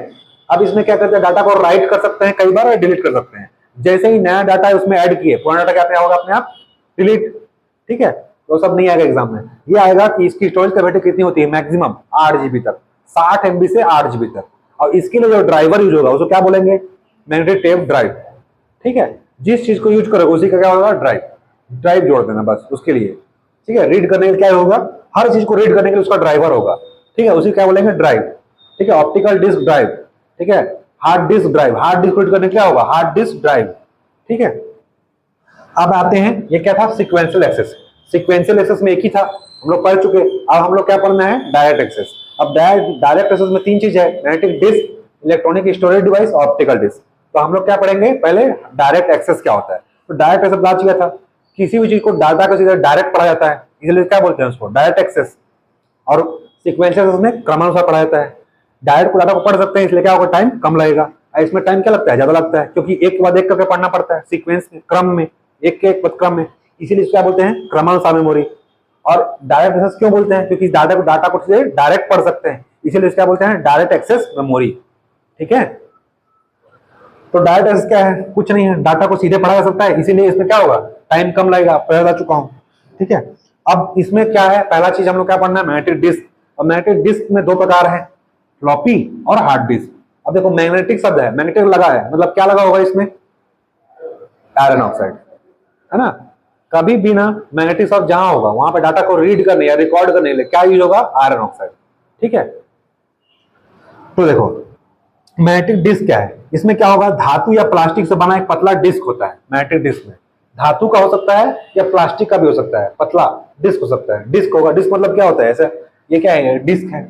अब इसमें क्या करते हैं, डाटा को राइट कर सकते हैं कई बार और डिलीट कर सकते हैं। जैसे ही नया डाटा उसमें ऐड किए, पुराना डाटा क्या होगा, अपने आप डिलीट, ठीक है। तो सब नहीं आएगा एग्जाम में, ये आएगा कि इसकी स्टोरेज कैपेसिटी कितनी होती है, मैक्सिमम 8 GB तक, 60 MB से 8 GB तक। और इसके लिए जो ड्राइवर यूज होगा उसको क्या बोलेंगे, मैग्नेटिक टेप ड्राइव, ठीक है। जिस चीज को यूज करोगे उसी का क्या होगा, ड्राइव, ड्राइव जोड़ देना बस उसके लिए, ठीक है। रीड करने के लिए क्या होगा, हर चीज को रीड करने के लिए उसका ड्राइवर होगा, ठीक है, उसी क्या बोलेंगे, ड्राइव, ठीक है। ऑप्टिकल डिस्क ड्राइव, ठीक है। Hard disk drive, hard disk read करने क्या होगा, हार्ड डिस्क ड्राइव, ठीक है। अब आते हैं, ये क्या था, सीक्वेंशियल एक्सेस। सीक्वेंशियल एक्सेस में एक ही था, हम लोग पढ़ चुके। अब हम लोग क्या पढ़ना है, डायरेक्ट एक्सेस। अब डायरेक्ट एक्सेस में 3 चीज है, magnetic disk, electronic storage device और ऑप्टिकल डिस्क। तो हम लोग क्या पढ़ेंगे, पहले डायरेक्ट एक्सेस क्या होता है। तो डायरेक्ट एक्सेस बता चुका था, किसी भी चीज को डाटा को सीधे डायरेक्ट पढ़ा जाता है, इसलिए क्या बोलते हैं उसको, डायरेक्ट एक्सेस। और सीक्वेंशियल एक्सेस में क्रमानुसार पढ़ा जाता है। डायरेक्ट को डाटा को पढ़ सकते हैं, इसलिए क्या होगा, टाइम कम लगेगा। इसमें टाइम क्या लगता है, ज्यादा लगता है, क्योंकि एक के बाद एक करके पढ़ना पड़ता है, सीक्वेंस क्रम में, एक के एक क्रम में, इसीलिए क्या बोलते हैं, क्रमानुसार मेमोरी। और डायरेक्ट एक्सेस क्यों बोलते हैं, क्योंकि डाटा को सीधे डायरेक्ट पढ़ सकते हैं, इसीलिए क्या बोलते हैं, डायरेक्ट एक्सेस मेमोरी, ठीक है। तो डायरेक्ट एक्सेस क्या है, कुछ नहीं है, डाटा को सीधे पढ़ा जा सकता है, इसीलिए इसमें क्या होगा, टाइम कम लगेगा, पढ़ा जा चुका हूं, ठीक है। अब इसमें क्या है, पहला चीज हम लोग क्या पढ़ना है, मैग्नेटिक डिस्क। और मैग्नेटिक डिस्क में 2 प्रकार है, फ्लॉपी और हार्ड डिस्क। अब देखो मैग्नेटिक शब्द है, मैग्नेटिक लगा है, मतलब क्या लगा होगा इसमें, आयरन ऑक्साइड, है ना। कभी भी ना मैग्नेटिक शब्द जहां होगा वहां पे डाटा को रीड करने या रिकॉर्ड करने के लिए क्या यूज होगा, आयरन ऑक्साइड, ठीक है। तो देखो मैग्नेटिक डिस्क क्या है, इसमें क्या होगा, धातु या प्लास्टिक से बना एक पतला डिस्क होता है। मैग्नेटिक डिस्क में धातु का हो सकता है या प्लास्टिक का भी हो सकता है, पतला डिस्क हो सकता है, डिस्क होगा। डिस्क मतलब क्या होता है, ऐसे ये क्या है, डिस्क है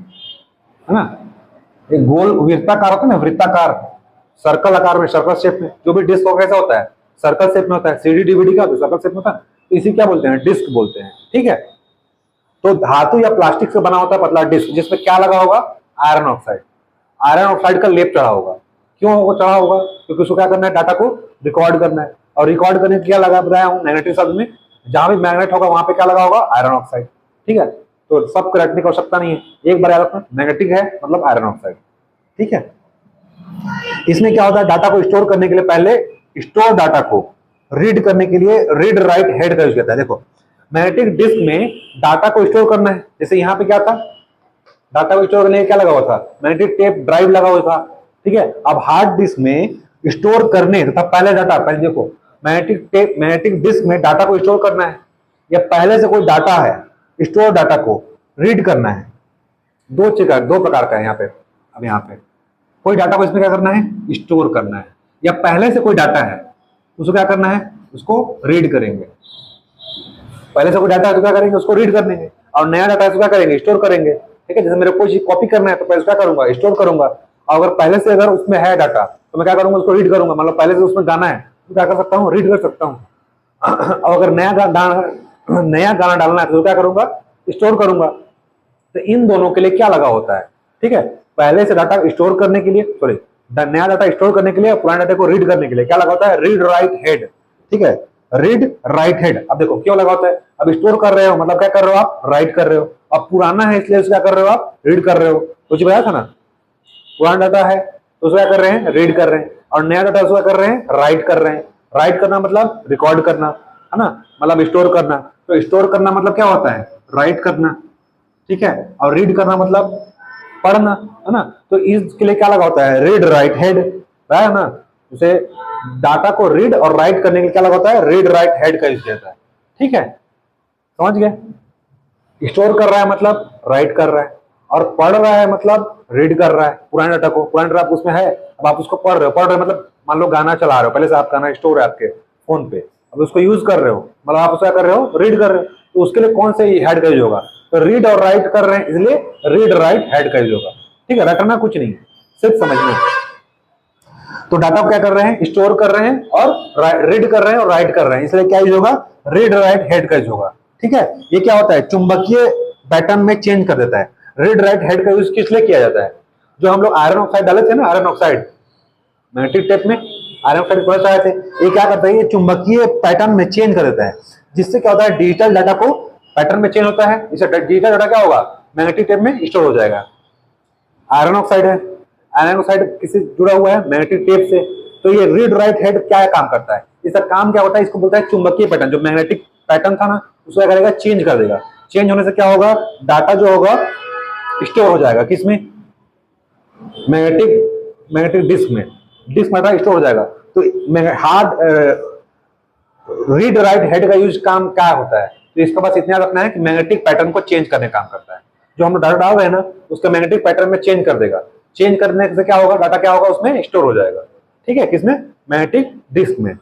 ना, एक गोल वृत्ताकार होता है ना, वृत्ताकार, सर्कल आकार में, सर्कल शेप में, जो भी डिस्क होगा कैसा होता है, सर्कल शेप में होता है। सीडी डीवीडी का भी सर्कल शेप में होता है, तो इसी क्या बोलते हैं, डिस्क बोलते हैं, ठीक है। तो धातु या प्लास्टिक से बना होता है पतला डिस्क, जिसमें क्या लगा होगा, आयरन ऑक्साइड। आयरन ऑक्साइड का लेप चढ़ा होगा, क्यों वो चढ़ा होगा, क्योंकि उसको क्या करना है, डाटा को रिकॉर्ड करना है। और रिकॉर्ड करने क्या लगा, बताया हूँ मैग्नेटिक शब्द में, जहां भी मैग्नेट होगा वहां पे क्या लगा होगा, आयरन ऑक्साइड, ठीक है। तो सब रटने की आवश्यकता नहीं है, एक बार याद रखना, मैग्नेटिक है मतलब आयरन ऑक्साइड, ठीक है। इसमें क्या होता है, डाटा को स्टोर करने के लिए पहले स्टोर डाटा को रीड करने के लिए रीड राइट हेड का यूज करता है। देखो मैग्नेटिक डिस्क में डाटा को स्टोर करना है, जैसे यहाँ पे क्या था, डाटा को स्टोर करने के क्या लगा हुआ था, मैग्नेटिक टेप ड्राइव लगा हुआ था, ठीक है। अब हार्ड डिस्क में स्टोर करने तथा पहले डाटा, पहले देखो मैग्नेटिक डिस्क में डाटा को स्टोर करना है या पहले से कोई डाटा है, स्टोर डाटा को रीड करना है। दो प्रकार का है यहाँ पे। अब यहाँ पे कोई डाटा को इसमें क्या करना है, स्टोर करना है, या पहले से कोई डाटा है उसको क्या करना है, उसको रीड करेंगे। पहले से कोई डाटा है तो क्या करेंगे, उसको रीड कर लेंगे, और नया डाटा है तो क्या करेंगे, स्टोर करेंगे, ठीक है। जैसे मेरे को कोई चीज कॉपी करना है तो पहले क्या करूंगा, स्टोर करूंगा। और अगर पहले से अगर उसमें है डाटा तो मैं क्या करूंगा, उसको रीड करूंगा। मतलब पहले से उसमें गाना है तो क्या कर सकता हूँ, रीड कर सकता हूँ। और अगर नया गाना डालना है तो क्या करूंगा, स्टोर करूंगा। तो इन दोनों के लिए क्या लगा होता है, ठीक है। पहले से डाटा स्टोर करने के लिए, सॉरी नया डाटा स्टोर करने के लिए, पुराने डाटा को रीड करने के लिए क्या लगा होता है, रीड राइट हेड, ठीक है, रीड राइट हेड। अब देखो क्यों लगा होता है, अब स्टोर कर रहे हो मतलब क्या कर रहे हो आप, राइट कर रहे हो। अब पुराना है इसलिए क्या कर रहे हो आप, रीड कर रहे हो। कुछ बताया था ना, पुराना डाटा है तो उसको क्या कर रहे हैं, रीड कर रहे हैं, और नया डाटा उसको कर रहे हैं, राइट कर रहे हैं। राइट करना मतलब रिकॉर्ड करना, है ना, मतलब स्टोर करना। तो स्टोर करना मतलब क्या होता है, राइट करना, ठीक है। और रीड करना मतलब पढ़ना, है ना। तो इसके लिए क्या लगा होता है, रीड राइट हेड, है ना। जैसे डाटा को रीड और राइट करने के लिए क्या लगा होता है, रीड राइट हेड का यूज किया जाता है। ठीक है, समझ गए। स्टोर कर रहा है मतलब राइट कर रहा है, और पढ़ रहा है मतलब रीड कर रहा है पुराने डाटा को। पुराने डाटा उसमें है, अब आप उसको पढ़ रहे हो मतलब मान लो गाना चला रहे हो, पहले से आप गाना स्टोर है आपके फोन पे, अब उसको यूज कर रहे हो मतलब आप उसका कर रहे हो, रीड कर रहे हो, तो उसके लिए कौन से हेड का यूज होगा, तो रीड और राइट कर रहे हैं इसलिए रीड राइट हेड का यूज होगा। ठीक है, रटना कुछ नहीं, सिर्फ समझना। तो डाटा को क्या कर रहे हैं, स्टोर कर रहे हैं और रीड कर रहे हैं और राइट कर रहे हैं, इसलिए क्या यूज होगा, रीड राइट हेड का यूज होगा। ठीक है, ये क्या होता है, चुंबकीय पैटर्न में चेंज कर देता है। रीड राइट हेड का यूज किस लिए किया जाता है, जो हम लोग आयरन ऑक्साइड डाले थे ना, आयरन ऑक्साइड मैग्नेटिक टेप में आयरन ऑक्साइड थोड़ा सा आए थे, ये क्या करता है, ये चुंबकीय पैटर्न में चेंज कर देता है, जिससे क्या होता है, डिजिटल डाटा को पैटर्न में चेंज होता है, इससे डिजिटल डाटा क्या होगा, मैग्नेटिक टेप में स्टोर हो जाएगा। आयरन ऑक्साइड है, आयरन ऑक्साइड किससे जुड़ा हुआ है, मैग्नेटिक टेप से, तो ये रीड राइट हेड क्या काम करता है, इसका काम क्या होता है, इसको बोलता है चुंबकीय पैटर्न, जो मैग्नेटिक पैटर्न था ना उसको क्या करेगा, चेंज कर देगा। चेंज होने से क्या होगा, डाटा जो होगा स्टोर हो जाएगा, किसमें, मैग्नेटिक डिस्क में, डिस्क में डाटा स्टोर हो जाएगा। तो हार्ड रीड राइट हेड का यूज काम क्या होता है, तो इसका बस इतना रखना है कि मैग्नेटिक पैटर्न को चेंज करने काम करता है। जो हम डाटा डाल रहे हैं ना उसका मैग्नेटिक पैटर्न में चेंज कर देगा, चेंज करने से क्या होगा, डाटा क्या होगा, उसमें स्टोर हो जाएगा। ठीक है, किसमें, मैग्नेटिक डिस्क में।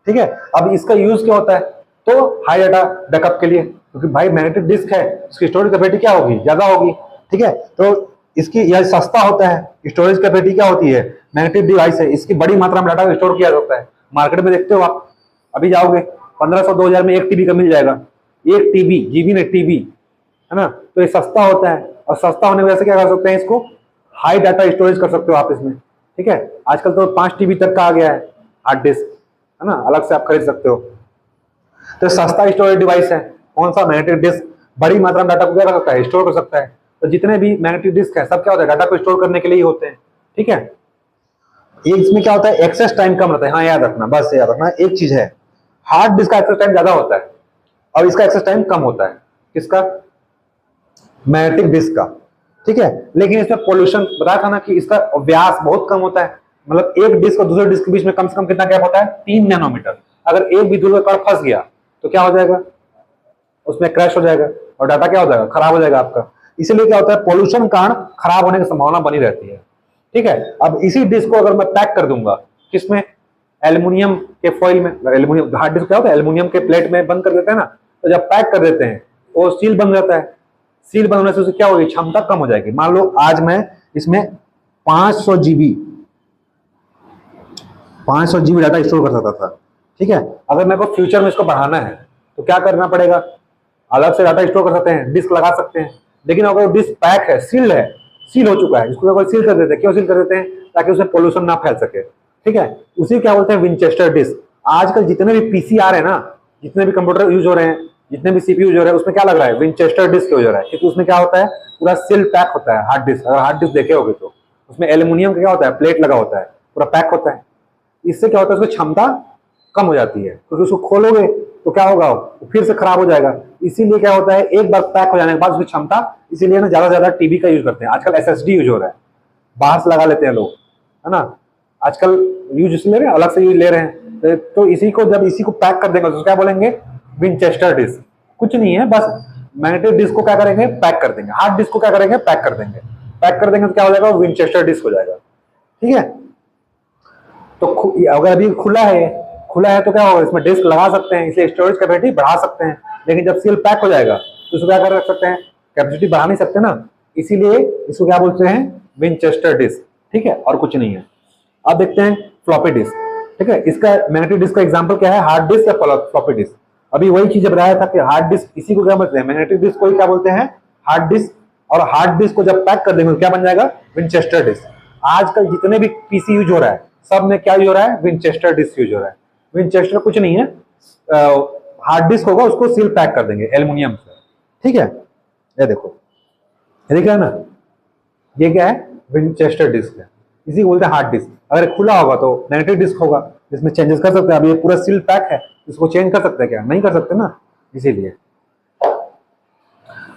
ठीक है, अब इसका यूज क्या होता है, तो हाई डाटा बैकअप के लिए, क्योंकि भाई मैग्नेटिक डिस्क है, उसकी स्टोरेज कैपेसिटी क्या होगी, ज्यादा होगी। ठीक है, तो इसकी यह सस्ता होता है, स्टोरेज कैपेसिटी क्या होती है, मैग्नेटिक डिवाइस है, इसकी बड़ी मात्रा में डाटा स्टोर किया जाता है। मार्केट में देखते हो आप, अभी जाओगे 1500-2000 में 1 TB का मिल जाएगा, 1 TB, जीबी नहीं TB, है ना। तो ये सस्ता होता है, और सस्ता होने की वजह से क्या कर सकते हैं, इसको हाई डाटा स्टोरेज कर सकते हो आप इसमें। ठीक है, आजकल तो 5 TB तक का आ गया है हार्ड डिस्क, है ना, अलग से आप खरीद सकते हो। तो सस्ता स्टोरेज डिवाइस है कौन सा, मैग्नेटिक डिस्क, बड़ी मात्रा में डाटा को क्या कर सकता है, स्टोर कर सकता है। तो जितने भी मैग्नेटिक डिस्क है सब क्या होता है, डाटा को स्टोर करने के लिए ही होते हैं। ठीक है, ये इसमें क्या होता है, एक्सेस टाइम कम रहता है, हाँ याद रखना, बस याद रखना एक चीज है, हार्ड डिस्क का एक्सेस टाइम ज्यादा होता है और इसका एक्सेस टाइम कम होता है, किसका, मैग्नेटिक डिस्क का। ठीक है, लेकिन इसमें पोल्यूशन बताया था ना कि इसका व्यास बहुत कम होता है, मतलब एक डिस्क और दूसरे डिस्क के बीच में कम से कम कितना गैप होता है, 3 नैनोमीटर। अगर एक भी दूसरे कण फंस गया तो क्या हो जाएगा, उसमें क्रैश हो जाएगा और डाटा क्या हो जाएगा, खराब हो जाएगा आपका। इसलिए क्या होता है, पोल्यूशन कारण खराब होने की संभावना बनी रहती है। ठीक है, अब इसी डिस्क को अगर मैं पैक कर दूंगा, किसमें, एल्युमिनियम के फॉइल में, एल्युमिनियम हार्ड डिस्क क्या होता है, एल्युमिनियम के प्लेट में बंद कर देते हैं ना, तो जब पैक कर देते हैं वो सील बन जाता है, सील बन होने से उसकी क्या होगी, क्षमता कम हो जाएगी। मान लो आज मैं इसमें 500 जीबी डाटा स्टोर कर सकता था। ठीक है, अगर मेरे को फ्यूचर में इसको बढ़ाना है तो क्या करना पड़ेगा, अलग से डाटा स्टोर कर सकते हैं, डिस्क लगा सकते हैं। लेकिन अगर डिस्क पैक है, सील है, सील हो चुका है, इसको अगर सील कर देते हैं, क्यों सील कर देते हैं, ताकि उसमें पोल्यूशन ना फैल सके। ठीक है, उसी क्या बोलते हैं, विंचेस्टर डिस्क। आजकल जितने भी पीसी आ रहे हैं ना, जितने भी कंप्यूटर यूज हो रहे हैं, जितने भी सीपीयू यूज हो रहे हैं, उसमें क्या लग रहा है, विंचेस्टर डिस्क यूज हो रहा है, क्योंकि उसमें क्या होता है, पूरा सील पैक होता है हार्ड डिस्क। अगर हार्ड डिस्क देखे होगे तो उसमें एल्युमिनियम का क्या होता है, प्लेट लगा होता है, पूरा पैक होता है। इससे क्या होता है, उसकी क्षमता कम हो जाती है, क्योंकि उसको खोलोगे तो क्या होगा, फिर से खराब हो जाएगा। इसीलिए क्या होता है, एक बार पैक हो जाने के बाद उसकी क्षमता, इसीलिए ना ज्यादा से ज्यादा टीबी का यूज करते हैं। आजकल एसएसडी यूज हो रहा है, बाहर से लगा लेते हैं लोग, है ना, आजकल यूज इसलिए ले रहे हैं, अलग से यूज ले रहे हैं। तो इसी को जब इसी को पैक कर देंगे तो क्या बोलेंगे, विंचेस्टर डिस्क। कुछ नहीं है, बस मैग्नेटिक डिस्क को क्या करेंगे, पैक कर देंगे, हार्ड डिस्क को क्या करेंगे, पैक कर देंगे। पैक कर देंगे तो क्या हो जाएगा, विंचेस्टर डिस्क हो जाएगा। ठीक है, तो अगर अभी खुला है तो क्या होगा, इसमें डिस्क लगा सकते हैं, इसलिए स्टोरेज कैपेसिटी बढ़ा सकते हैं। लेकिन जब सील पैक हो जाएगा तो इसको क्या कर सकते हैं, कैपेसिटी बढ़ा नहीं सकते ना, इसीलिए इसको क्या बोलते हैं, विंचेस्टर डिस्क। ठीक है, और कुछ नहीं है। अब देखते हैं फ्लॉपी डिस्क। ठीक है, इसका मैग्नेटिक डिस्क का एग्जांपल क्या है, हार्ड डिस्क या फ्लॉपी डिस्क। अभी वही चीज बताया था कि हार्ड डिस्क, इसी को क्या बोलते हैं, मैग्नेटिक डिस्क को क्या बोलते हैं, हार्ड डिस्क। और हार्ड डिस्क को जब पैक कर देंगे तो क्या बन जाएगा, विंचेस्टर डिस्क। आजकल जितने भी पीसी यूज हो रहा है सब में क्या यूज हो रहा है, विंचेस्टर डिस्क यूज हो रहा है। विंचेस्टर कुछ नहीं है, हार्ड डिस्क होगा, उसको सील पैक कर देंगे एल्युमिनियम से। ठीक है, ये देखो, ये दिख रहा है ना, ये क्या है, विंचेस्टर डिस्क है, इसी को बोलते हैं हार्ड डिस्क। अगर खुला होगा तो मैग्नेटिक डिस्क होगा, जिसमें चेंजेस कर सकते हैं। अब ये पूरा सील पैक है, इसको चेंज कर सकते हैं क्या, नहीं कर सकते ना, इसीलिए।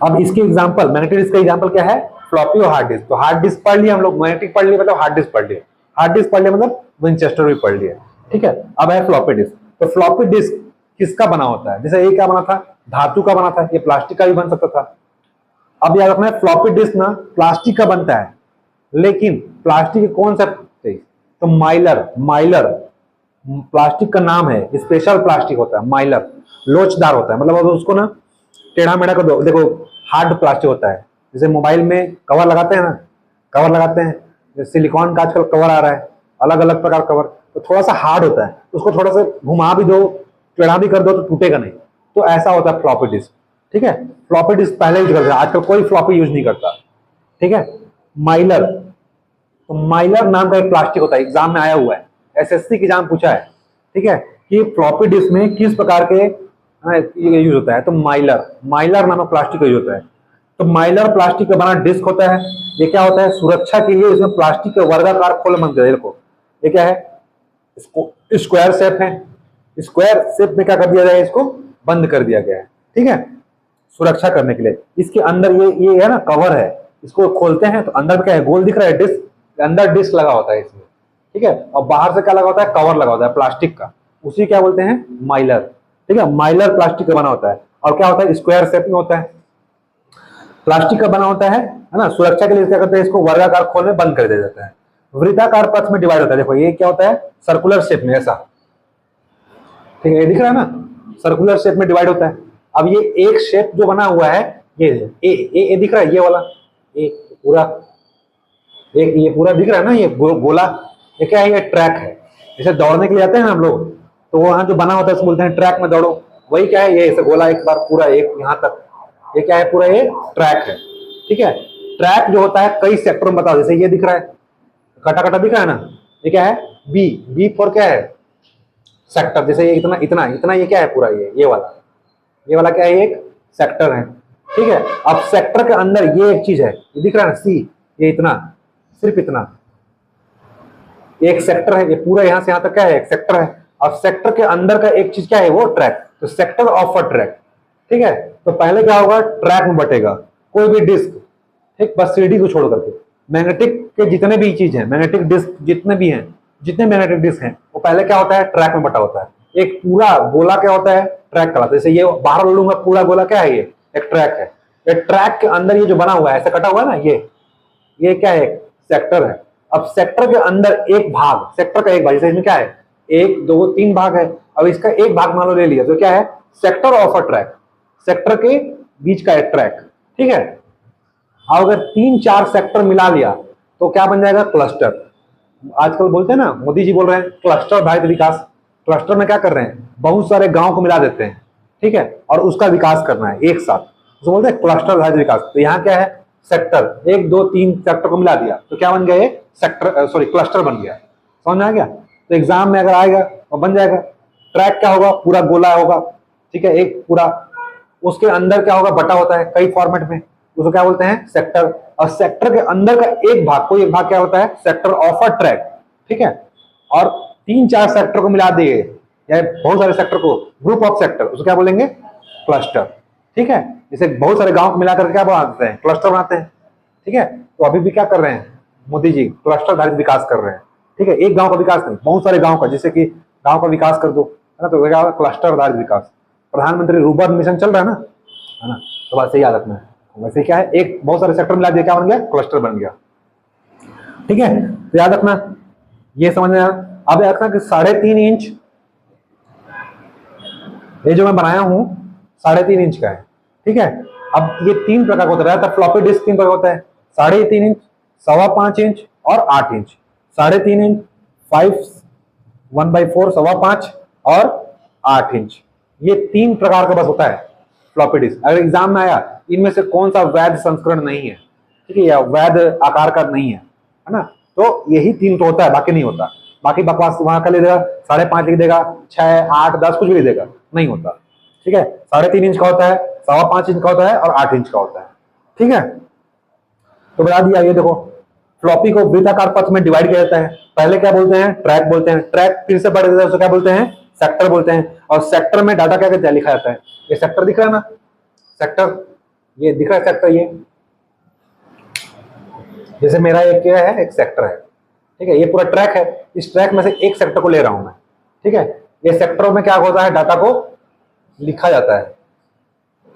अब इसके एग्जांपल, मैग्नेटिक डिस्क का एग्जांपल क्या है, फ्लॉपी और हार्ड डिस्क। तो हार्ड डिस्क पढ़ लिया हम लोग, मैग्नेटिक पढ़ लिया, मतलब हार्ड डिस्क पढ़ लिया। हार्ड डिस्क पढ़ लिया मतलब विंचेस्टर भी पढ़ लिया, ठीक है। अब है फ्लॉपी डिस्क। तो फ्लॉपी डिस्क किसका बना होता है? जैसे ये क्या बना था, धातु का बना था, ये प्लास्टिक का भी बन सकता था। अब याद रखना है फ्लॉपी डिस्क ना प्लास्टिक का बनता है, लेकिन प्लास्टिक कौन सा? तो माइलर, माइलर प्लास्टिक का नाम है, स्पेशल प्लास्टिक होता है माइलर, लोचदार होता है, मतलब अब उसको ना टेढ़ा मेढ़ा कर दो। देखो हार्ड प्लास्टिक होता है, जैसे मोबाइल में कवर लगाते हैं ना, कवर लगाते हैं, जैसे सिलिकॉन का आजकल कवर आ रहा है, अलग अलग प्रकार कवर, तो थोड़ा सा हार्ड होता है, उसको थोड़ा सा घुमा भी दो, टेढ़ा भी कर दो तो टूटेगा नहीं। तो ऐसा होता है फ्लॉपी डिस्क, ठीक है। फ्लॉपी डिस्क पहले यूज करते हैं, आजकल कोई फ्लॉपी यूज नहीं करता, ठीक है। माइलर, तो माइलर नाम का एक प्लास्टिक होता है, एग्जाम में आया हुआ है, एसएससी की एग्जाम पूछा है, ठीक है, कि फ्लॉपी डिस्क में किस प्रकार के यूज होता है। तो माइलर, माइलर नामक प्लास्टिक का यूज होता है। तो माइलर प्लास्टिक का बना डिस्क होता है। ये क्या होता है? सुरक्षा के लिए इसमें प्लास्टिक के वर्गाकार खोल बन गए। देखो ये क्या है, इसको स्क्वायर शेप है, स्क्वायर शेप में क्या कर दिया जाए, इसको बंद कर दिया गया है, ठीक है, सुरक्षा करने के लिए। इसके अंदर ये है ना कवर है, इसको खोलते हैं तो अंदर क्या है, गोल दिख रहा है डिस्क, अंदर डिस्क लगा होता है इसमें, ठीक है, और बाहर से क्या लगा होता है, कवर लगा होता है प्लास्टिक का, उसी क्या बोलते हैं, माइलर, ठीक है। माइलर प्लास्टिक का बना होता है, और क्या होता है, स्क्वायर शेप में होता है, प्लास्टिक का बना होता है ना। सुरक्षा के लिए क्या करते हैं, इसको वर्गाकार खोल में बंद कर दिया जाता है। वृत्ताकार पथ में डिवाइड होता है। देखो ये क्या होता है, सर्कुलर शेप में ऐसा, ठीक है, ये दिख रहा है ना, सर्कुलर शेप में डिवाइड होता है। अब ये एक शेप जो बना हुआ है, ये दिख रहा है, ये वाला, ये पूरा एक, ये पूरा दिख रहा है ना, ये गोला, ये क्या है, ये ट्रैक है। जैसे दौड़ने के लिए जाते हैं ना हम लोग, तो वहां जो बना होता है उसको बोलते हैं ट्रैक में दौड़ो, वही क्या है, ये ऐसे गोला एक बार पूरा एक यहाँ तक, ये क्या है, पूरा ये ट्रैक है, ठीक है। ट्रैक जो होता है कई सेक्टर में बताओ, जैसे ये दिख रहा है, कटा कटा दिख रहा है ना, ये क्या है, बी, बी फॉर क्या है, सेक्टर। जैसे ये इतना इतना इतना, ये क्या है पूरा, ये वाला क्या है, एक सेक्टर है, ठीक है। अब सेक्टर के अंदर ये एक चीज है, ये दिख रहा है ना, सी, ये इतना, सिर्फ इतना एक सेक्टर है, ये पूरा यहां से यहां तक क्या है, एक सेक्टर है। अब सेक्टर के अंदर का एक चीज क्या है, वो ट्रैक, तो सेक्टर ऑफ अ ट्रैक, ठीक है। तो पहले क्या होगा, ट्रैक में बटेगा कोई भी डिस्क, ठीक, बस सीडी को छोड़ करके, मैग्नेटिक के जितने भी चीज है, मैग्नेटिक डिस्क जितने भी हैं, जितने मैग्नेटिक डिस्क हैं, वो पहले क्या होता है, ट्रैक में बटा होता है। एक पूरा गोला क्या होता है, ट्रैक कहलाता है। जैसे ये बाहर लूंगा, पूरा गोला क्या है, ये एक ट्रैक है। ये ट्रैक के अंदर ये जो बना हुआ है, ऐसा कटा हुआ है ना, ये क्या है, सेक्टर है। अब सेक्टर के अंदर एक भाग, सेक्टर का एक भाग, जैसे इसमें क्या है, 1 2 3 भाग है, अब इसका एक भाग मान लो ले लिया, तो क्या है, sector of a track, sector के बीच का एक ट्रैक, ठीक है। अब अगर 3 4 सेक्टर मिला लिया तो क्या बन जाएगा, क्लस्टर। आजकल बोलते हैं ना, मोदी जी बोल रहे हैं क्लस्टर आधारित विकास। क्लस्टर में क्या कर रहे हैं, बहुत सारे गांव को मिला देते हैं, ठीक है, और उसका विकास करना है एक साथ, उसको बोलते हैं क्लस्टर आधारित विकास। तो यहाँ क्या है, सेक्टर 1 2 3 सेक्टर को मिला दिया तो क्या बन गया, ये सेक्टर, सॉरी क्लस्टर बन गया। समझ में आ गया? तो एग्जाम में अगर आएगा और बन जाएगा। ट्रैक क्या होगा, पूरा गोला होगा, ठीक है, एक पूरा, उसके अंदर क्या होगा, बटा होता है कई फॉर्मेट में, उसको क्या बोलते हैं, सेक्टर। और सेक्टर के अंदर का एक भाग, कोई एक भाग क्या होता है, सेक्टर ऑफ अ ट्रैक, ठीक है। और 3 4 सेक्टर को मिला दिए, या बहुत सारे सेक्टर को, ग्रुप ऑफ सेक्टर, उसको क्या बोलेंगे, क्लस्टर, ठीक है। जैसे बहुत सारे गांव को मिलाकर क्या बनाते हैं, क्लस्टर बनाते हैं, ठीक है। तो अभी भी क्या कर रहे हैं मोदी जी, क्लस्टर आधारित विकास कर रहे हैं, ठीक है। एक गांव का विकास नहीं, बहुत सारे गांव का, जैसे कि गांव का विकास कर दो, है ना, तो क्या होगा, क्लस्टर आधारित विकास। प्रधानमंत्री रुर्बन मिशन चल रहा है ना, तो बस यही याद रखना है। वैसे क्या है, एक बहुत सारे सेक्टर मिला दिया, क्या बन गया, क्लस्टर बन गया, ठीक है। तो याद रखना, ये समझना। अब याद रखना कि 3.5 इंच, ये जो मैं बनाया हूं 3.5 इंच का है, ठीक है। अब ये 3 प्रकार का होता है, फ्लॉपी डिस्क 3 प्रकार होता है, 3.5 इंच, 5.25 इंच और 8 इंच। 3.5 इंच, 5 1/4 5.25 और 8 इंच, ये 3 प्रकार का बस होता है फ्लॉपी डिस्क। अगर एग्जाम में आया इनमें से कौन सा वैध संस्करण नहीं है, ठीक है, या वैध आकार का नहीं है ना, तो यही 3 तो होता है, बाकी नहीं होता। बाकी बकवास वहां का लिख देगा, 5.5 लिख देगा, 6 8 10 कुछ भी लिख देगा, नहीं होता, ठीक है। 3.5 इंच का होता है, 5.25 इंच का होता है और 8 इंच का होता है, ठीक है। तो बता दिया। ये देखो, फ्लॉपी को वृत्ताकार पथ में डिवाइड किया जाता है। पहले क्या बोलते हैं, ट्रैक बोलते हैं, ट्रैक फिर से बढ़ जाता है, उसको क्या बोलते हैं, सेक्टर बोलते हैं। और सेक्टर में डाटा क्या कहते हैं, लिखा जाता है। ये सेक्टर दिख रहा है ना, सेक्टर, ये दिख रहा है सेक्टर, ये जैसे मेरा एक क्या है, एक सेक्टर है, ठीक है, ये पूरा ट्रैक है, इस ट्रैक में से एक सेक्टर को ले रहा हूं मैं, ठीक है। ये सेक्टरों में क्या होता है, डाटा को लिखा जाता है,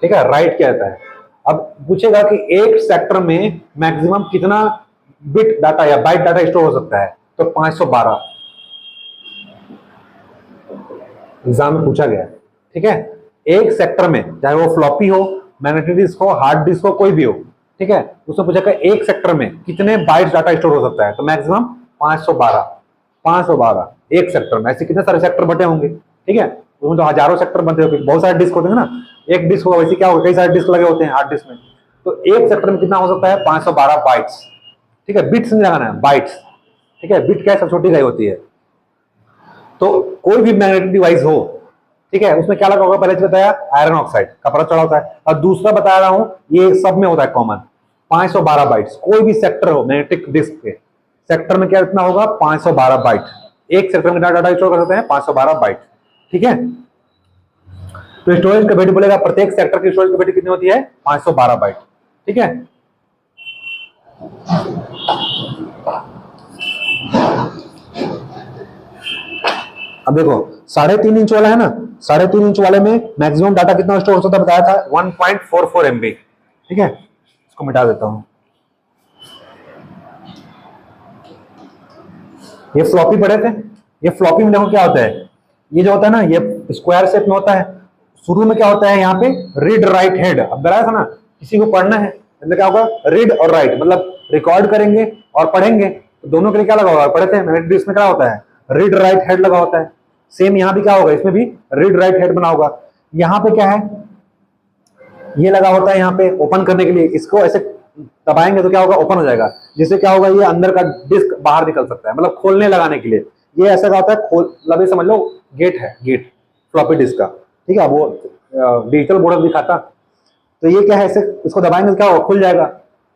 ठीक है, राइट किया जाता है। अब पूछेगा कि एक सेक्टर में मैक्सिमम कितना बिट डाटा या बाइट डाटा स्टोर हो सकता है, तो 512 एग्जाम में पूछा गया है, ठीक है। एक सेक्टर में चाहे वो फ्लॉपी हो, मैग्नेटिक डिस्क हो, हार्ड डिस्क हो, कोई भी हो, ठीक है, उसमें पूछा एक सेक्टर में कितने बाइट्स डाटा स्टोर हो सकता है, तो मैक्सिमम 512 512 एक सेक्टर में। ऐसे कितने सारे सेक्टर बटे होंगे, ठीक है, उसमें तो हजारों सेक्टर बनते होंगे, बहुत सारे डिस्क होते हैं ना, एक डिस्क होगा, वैसे क्या होगा, कई सारे डिस्क लगे होते हैं हार्ड डिस्क में, तो एक सेक्टर में कितना हो सकता है, 512 बाइट्स, ठीक है। बिट्स नहीं लगाना है, बाइट्स, ठीक है, बिट क्या है, सब छोटी इकाई होती है। तो कोई भी मैग्नेटिक डिवाइस हो, ठीक है, उसमें क्या लगा होगा, पहले बताया आयरन ऑक्साइड का परत चढ़ा होता है, और दूसरा बता रहा हूं ये सब में होता है कॉमन 512 बाइट्स। कोई भी सेक्टर हो मैग्नेटिक डिस्क के, सेक्टर में क्या इतना होगा, 512 बाइट। एक सेक्टर में डाटा स्टोर कर सकते हैं 512 बाइट, ठीक है। तो स्टोरेज कैपेसिटी बोलेगा, प्रत्येक सेक्टर की स्टोरेज कैपेसिटी कितनी होती है, 512 बाइट, ठीक है। अब देखो 3.5 इंच वाला है ना, 3.5 इंच वाले में मैक्सिमम डाटा कितना स्टोर हो सकता है, बताया था 1.44 MB, ठीक है। इसको मिटा देता हूं। ये फ्लॉपी पड़े थे, ये फ्लॉपी में देखो क्या होता है, ये जो होता है ना, ये स्क्वायर शेप में होता है। शुरू में क्या होता है, यहाँ पे रीड राइट हेड, अब बताया था ना, किसी को पढ़ना है मतलब क्या होगा, रीड और राइट, मतलब रिकॉर्ड करेंगे और पढ़ेंगे, तो दोनों के लिए क्या लगा होगा, पढ़े थे मैग्नेटिक डिस्क में क्या होता है, रीड राइट हेड लगा होता है। सेम यहाँ भी क्या होगा, इसमें भी रीड राइट हेड बना होगा। यहाँ पे क्या है, ये लगा होता है यहाँ पे ओपन करने के लिए, इसको ऐसे दबाएंगे तो क्या होगा, ओपन हो जाएगा, जिससे क्या होगा, ये अंदर का डिस्क बाहर निकल सकता है, मतलब खोलने लगाने के लिए ये ऐसा होता है, खोल मतलब समझ लो गेट है, गेट फ्लॉपी डिस्क का, ठीक है। वो डिजिटल बोर्ड दिखाता, तो ये क्या है, ऐसे इसको दबाएंगे तो क्या होगा, खुल जाएगा,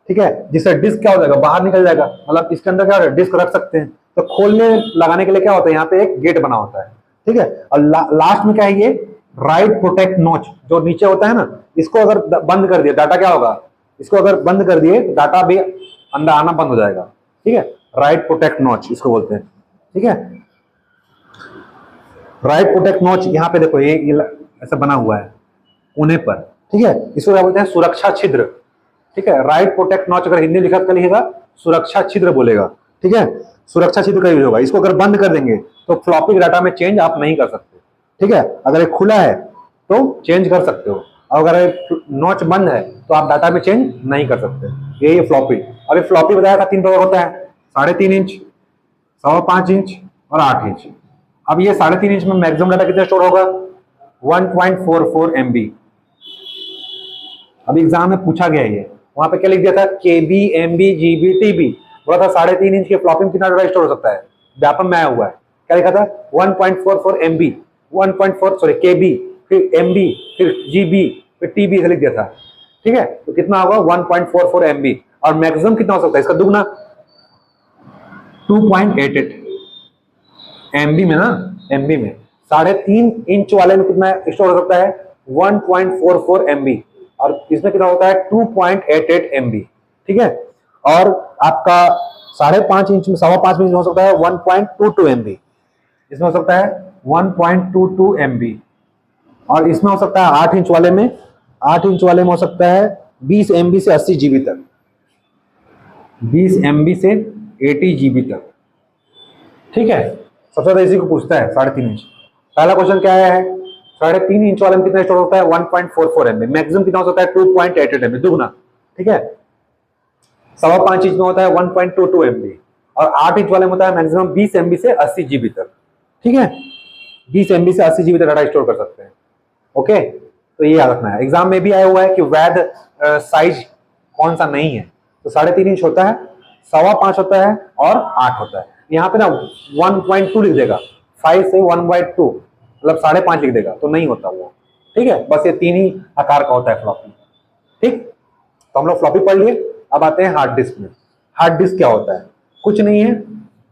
ठीक है, जिससे डिस्क क्या हो जाएगा, बाहर निकल जाएगा, मतलब इसके अंदर क्या डिस्क रख सकते हैं। तो खोलने लगाने के लिए क्या होता है, यहाँ पे एक गेट बना होता है, ठीक है। और लास्ट में क्या है, ये राइट प्रोटेक्ट नॉच जो नीचे होता है ना, इसको अगर बंद कर दिया, डाटा क्या होगा, इसको अगर बंद कर दिए तो डाटा भी अंदर आना बंद हो जाएगा, ठीक है। राइट प्रोटेक्ट नॉच इसको बोलते हैं, ठीक है। राइट प्रोटेक्ट नॉच यहाँ पे देखो, ये ऐसा बना हुआ है कोने पर, ठीक है, इसको क्या बोलते हैं, सुरक्षा छिद्र, ठीक है। राइट प्रोटेक्ट नॉच अगर हिंदी लिखा लिखेगा, सुरक्षा छिद्र बोलेगा, ठीक है, सुरक्षा छिद्र का यूज होगा। इसको अगर बंद कर देंगे तो फ्लॉपी डाटा में चेंज आप नहीं कर सकते, ठीक है। अगर ये खुला है तो चेंज कर सकते हो, और अगर नॉच बंद है तो आप डाटा में चेंज नहीं कर सकते। ये फ्लॉपी, अभी फ्लॉपी बताया था 3 प्रकार होता है, 3.5 इंच, 5.25 इंच और 8 इंच। अब ये 3.5 इंच में मैक्सिमम डाटा कितना स्टोर होगा, 1.44 MB। अभी एग्जाम में पूछा गया ये, वहां पे क्या लिख दिया था, KB MB GB TB, बोला था 3.5 इंच के फ्लॉपी में कितना डाटा स्टोर हो सकता है, व्यापम में आया हुआ है, क्या लिखा था 1.44 MB, 1.4 सॉरी KB, फिर MB, फिर GB, फिर TB ऐसे लिख दिया था, ठीक है। तो कितना होगा 1.44 MB, और मैक्सिमम कितना हो सकता है, इसका दुगना 2.88 MB में ना, MB में 3.5 इंच वाले में कितना स्टोर हो सकता है, 1.44 MB, और इसमें कितना होता है 2.88 MB, ठीक है। और आपका 5.5 इंच में 5.25 इंच में हो सकता है 1.22 MB, इसमें हो सकता है 1.22 MB, और इसमें हो सकता है 8 इंच वाले में, 8 इंच वाले में हो सकता है 20 MB से 80 GB तक, 20 MB से 80 GB तक, ठीक है। सबसे ज्यादा इसी को पूछता है 3.5 इंच। पहला क्वेश्चन क्या आया है, 3.5 इंच वाले में कितना स्टोर होता है, 1.44 MB, मैक्सिमम कितना हो सकता है 2.88 MB, दुगना, ठीक है। 5.25 इंच में होता है 1.22 MB, और 8 इंच वाले में होता है मैक्सिमम 20 MB से 80 GB तक, ठीक है। 20 MB से 80 GB तक डाटा स्टोर कर सकते हैं, ओके। तो ये याद रखना है, एग्जाम में भी आया हुआ है कि वैध साइज कौन सा नहीं है, तो 3.5 इंच होता है, 5.25 होता है और 8 होता है। यहाँ पे ना 1.2 लिख देगा, 5 से 1/2 मतलब 5.5 लिख देगा, तो नहीं होता वो, ठीक है। बस ये 3 ही आकार का होता है फ्लॉपी, ठीक। तो हम लोग फ्लॉपी पढ़ लिए, अब आते हैं हार्ड डिस्क में। हार्ड डिस्क क्या होता है, कुछ नहीं है,